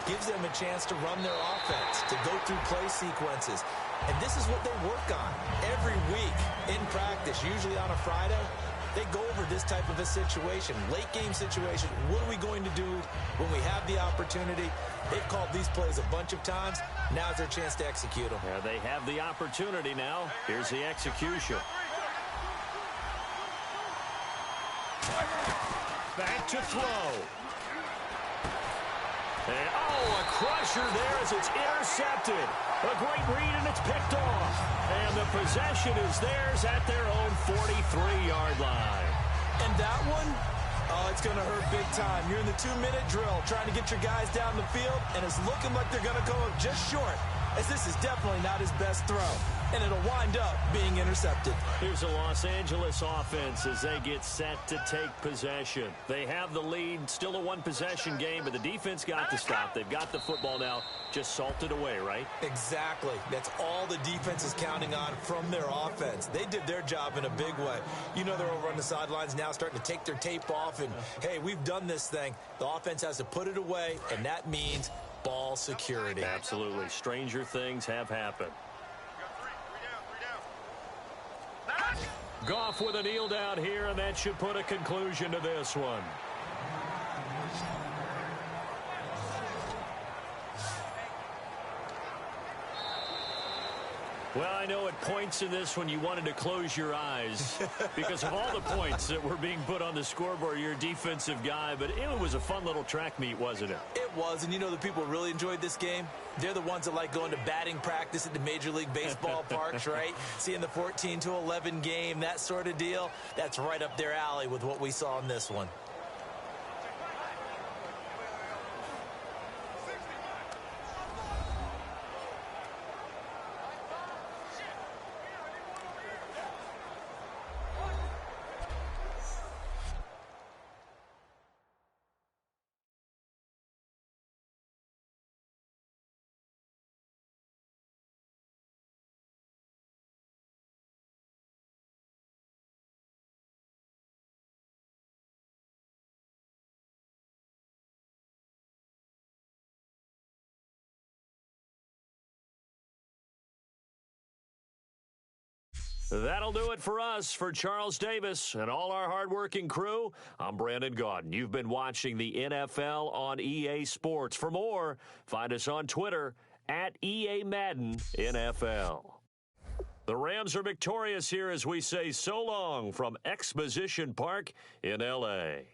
gives them a chance to run their offense, to go through play sequences. And this is what they work on every week in practice, usually on a Friday. They go over this type of a situation, late game situation. What are we going to do when we have the opportunity? They've called these plays a bunch of times. Now's their chance to execute them. Yeah, they have the opportunity now. Here's the execution. Back to throw. And, a crusher there as it's intercepted. A great read, and it's picked off. And the possession is theirs at their own 43-yard line. And that one, it's going to hurt big time. You're in the 2-minute drill trying to get your guys down the field, and it's looking like they're going to go just short, as this is definitely not his best throw. And it'll wind up being intercepted. Here's the Los Angeles offense as they get set to take possession. They have the lead, still a 1-possession game, but the defense got the stop. They've got the football now, just salted away, right? Exactly. That's all the defense is counting on from their offense. They did their job in a big way. You know they're over on the sidelines now starting to take their tape off and, hey, we've done this thing. The offense has to put it away, and that means ball security. Absolutely. Stranger things have happened. Goff with a kneel down here, and that should put a conclusion to this one. Well, I know at points in this one you wanted to close your eyes because of all the points that were being put on the scoreboard. You're a defensive guy, but it was a fun little track meet, wasn't it? It was, and you know the people who really enjoyed this game? They're the ones that like going to batting practice at the Major League Baseball parks, right? Seeing the 14-11 game, that sort of deal. That's right up their alley with what we saw in this one. That'll do it for us. For Charles Davis and all our hardworking crew, I'm Brandon Gaudin. You've been watching the NFL on EA Sports. For more, find us on Twitter at EA Madden NFL. The Rams are victorious here as we say so long from Exposition Park in L.A.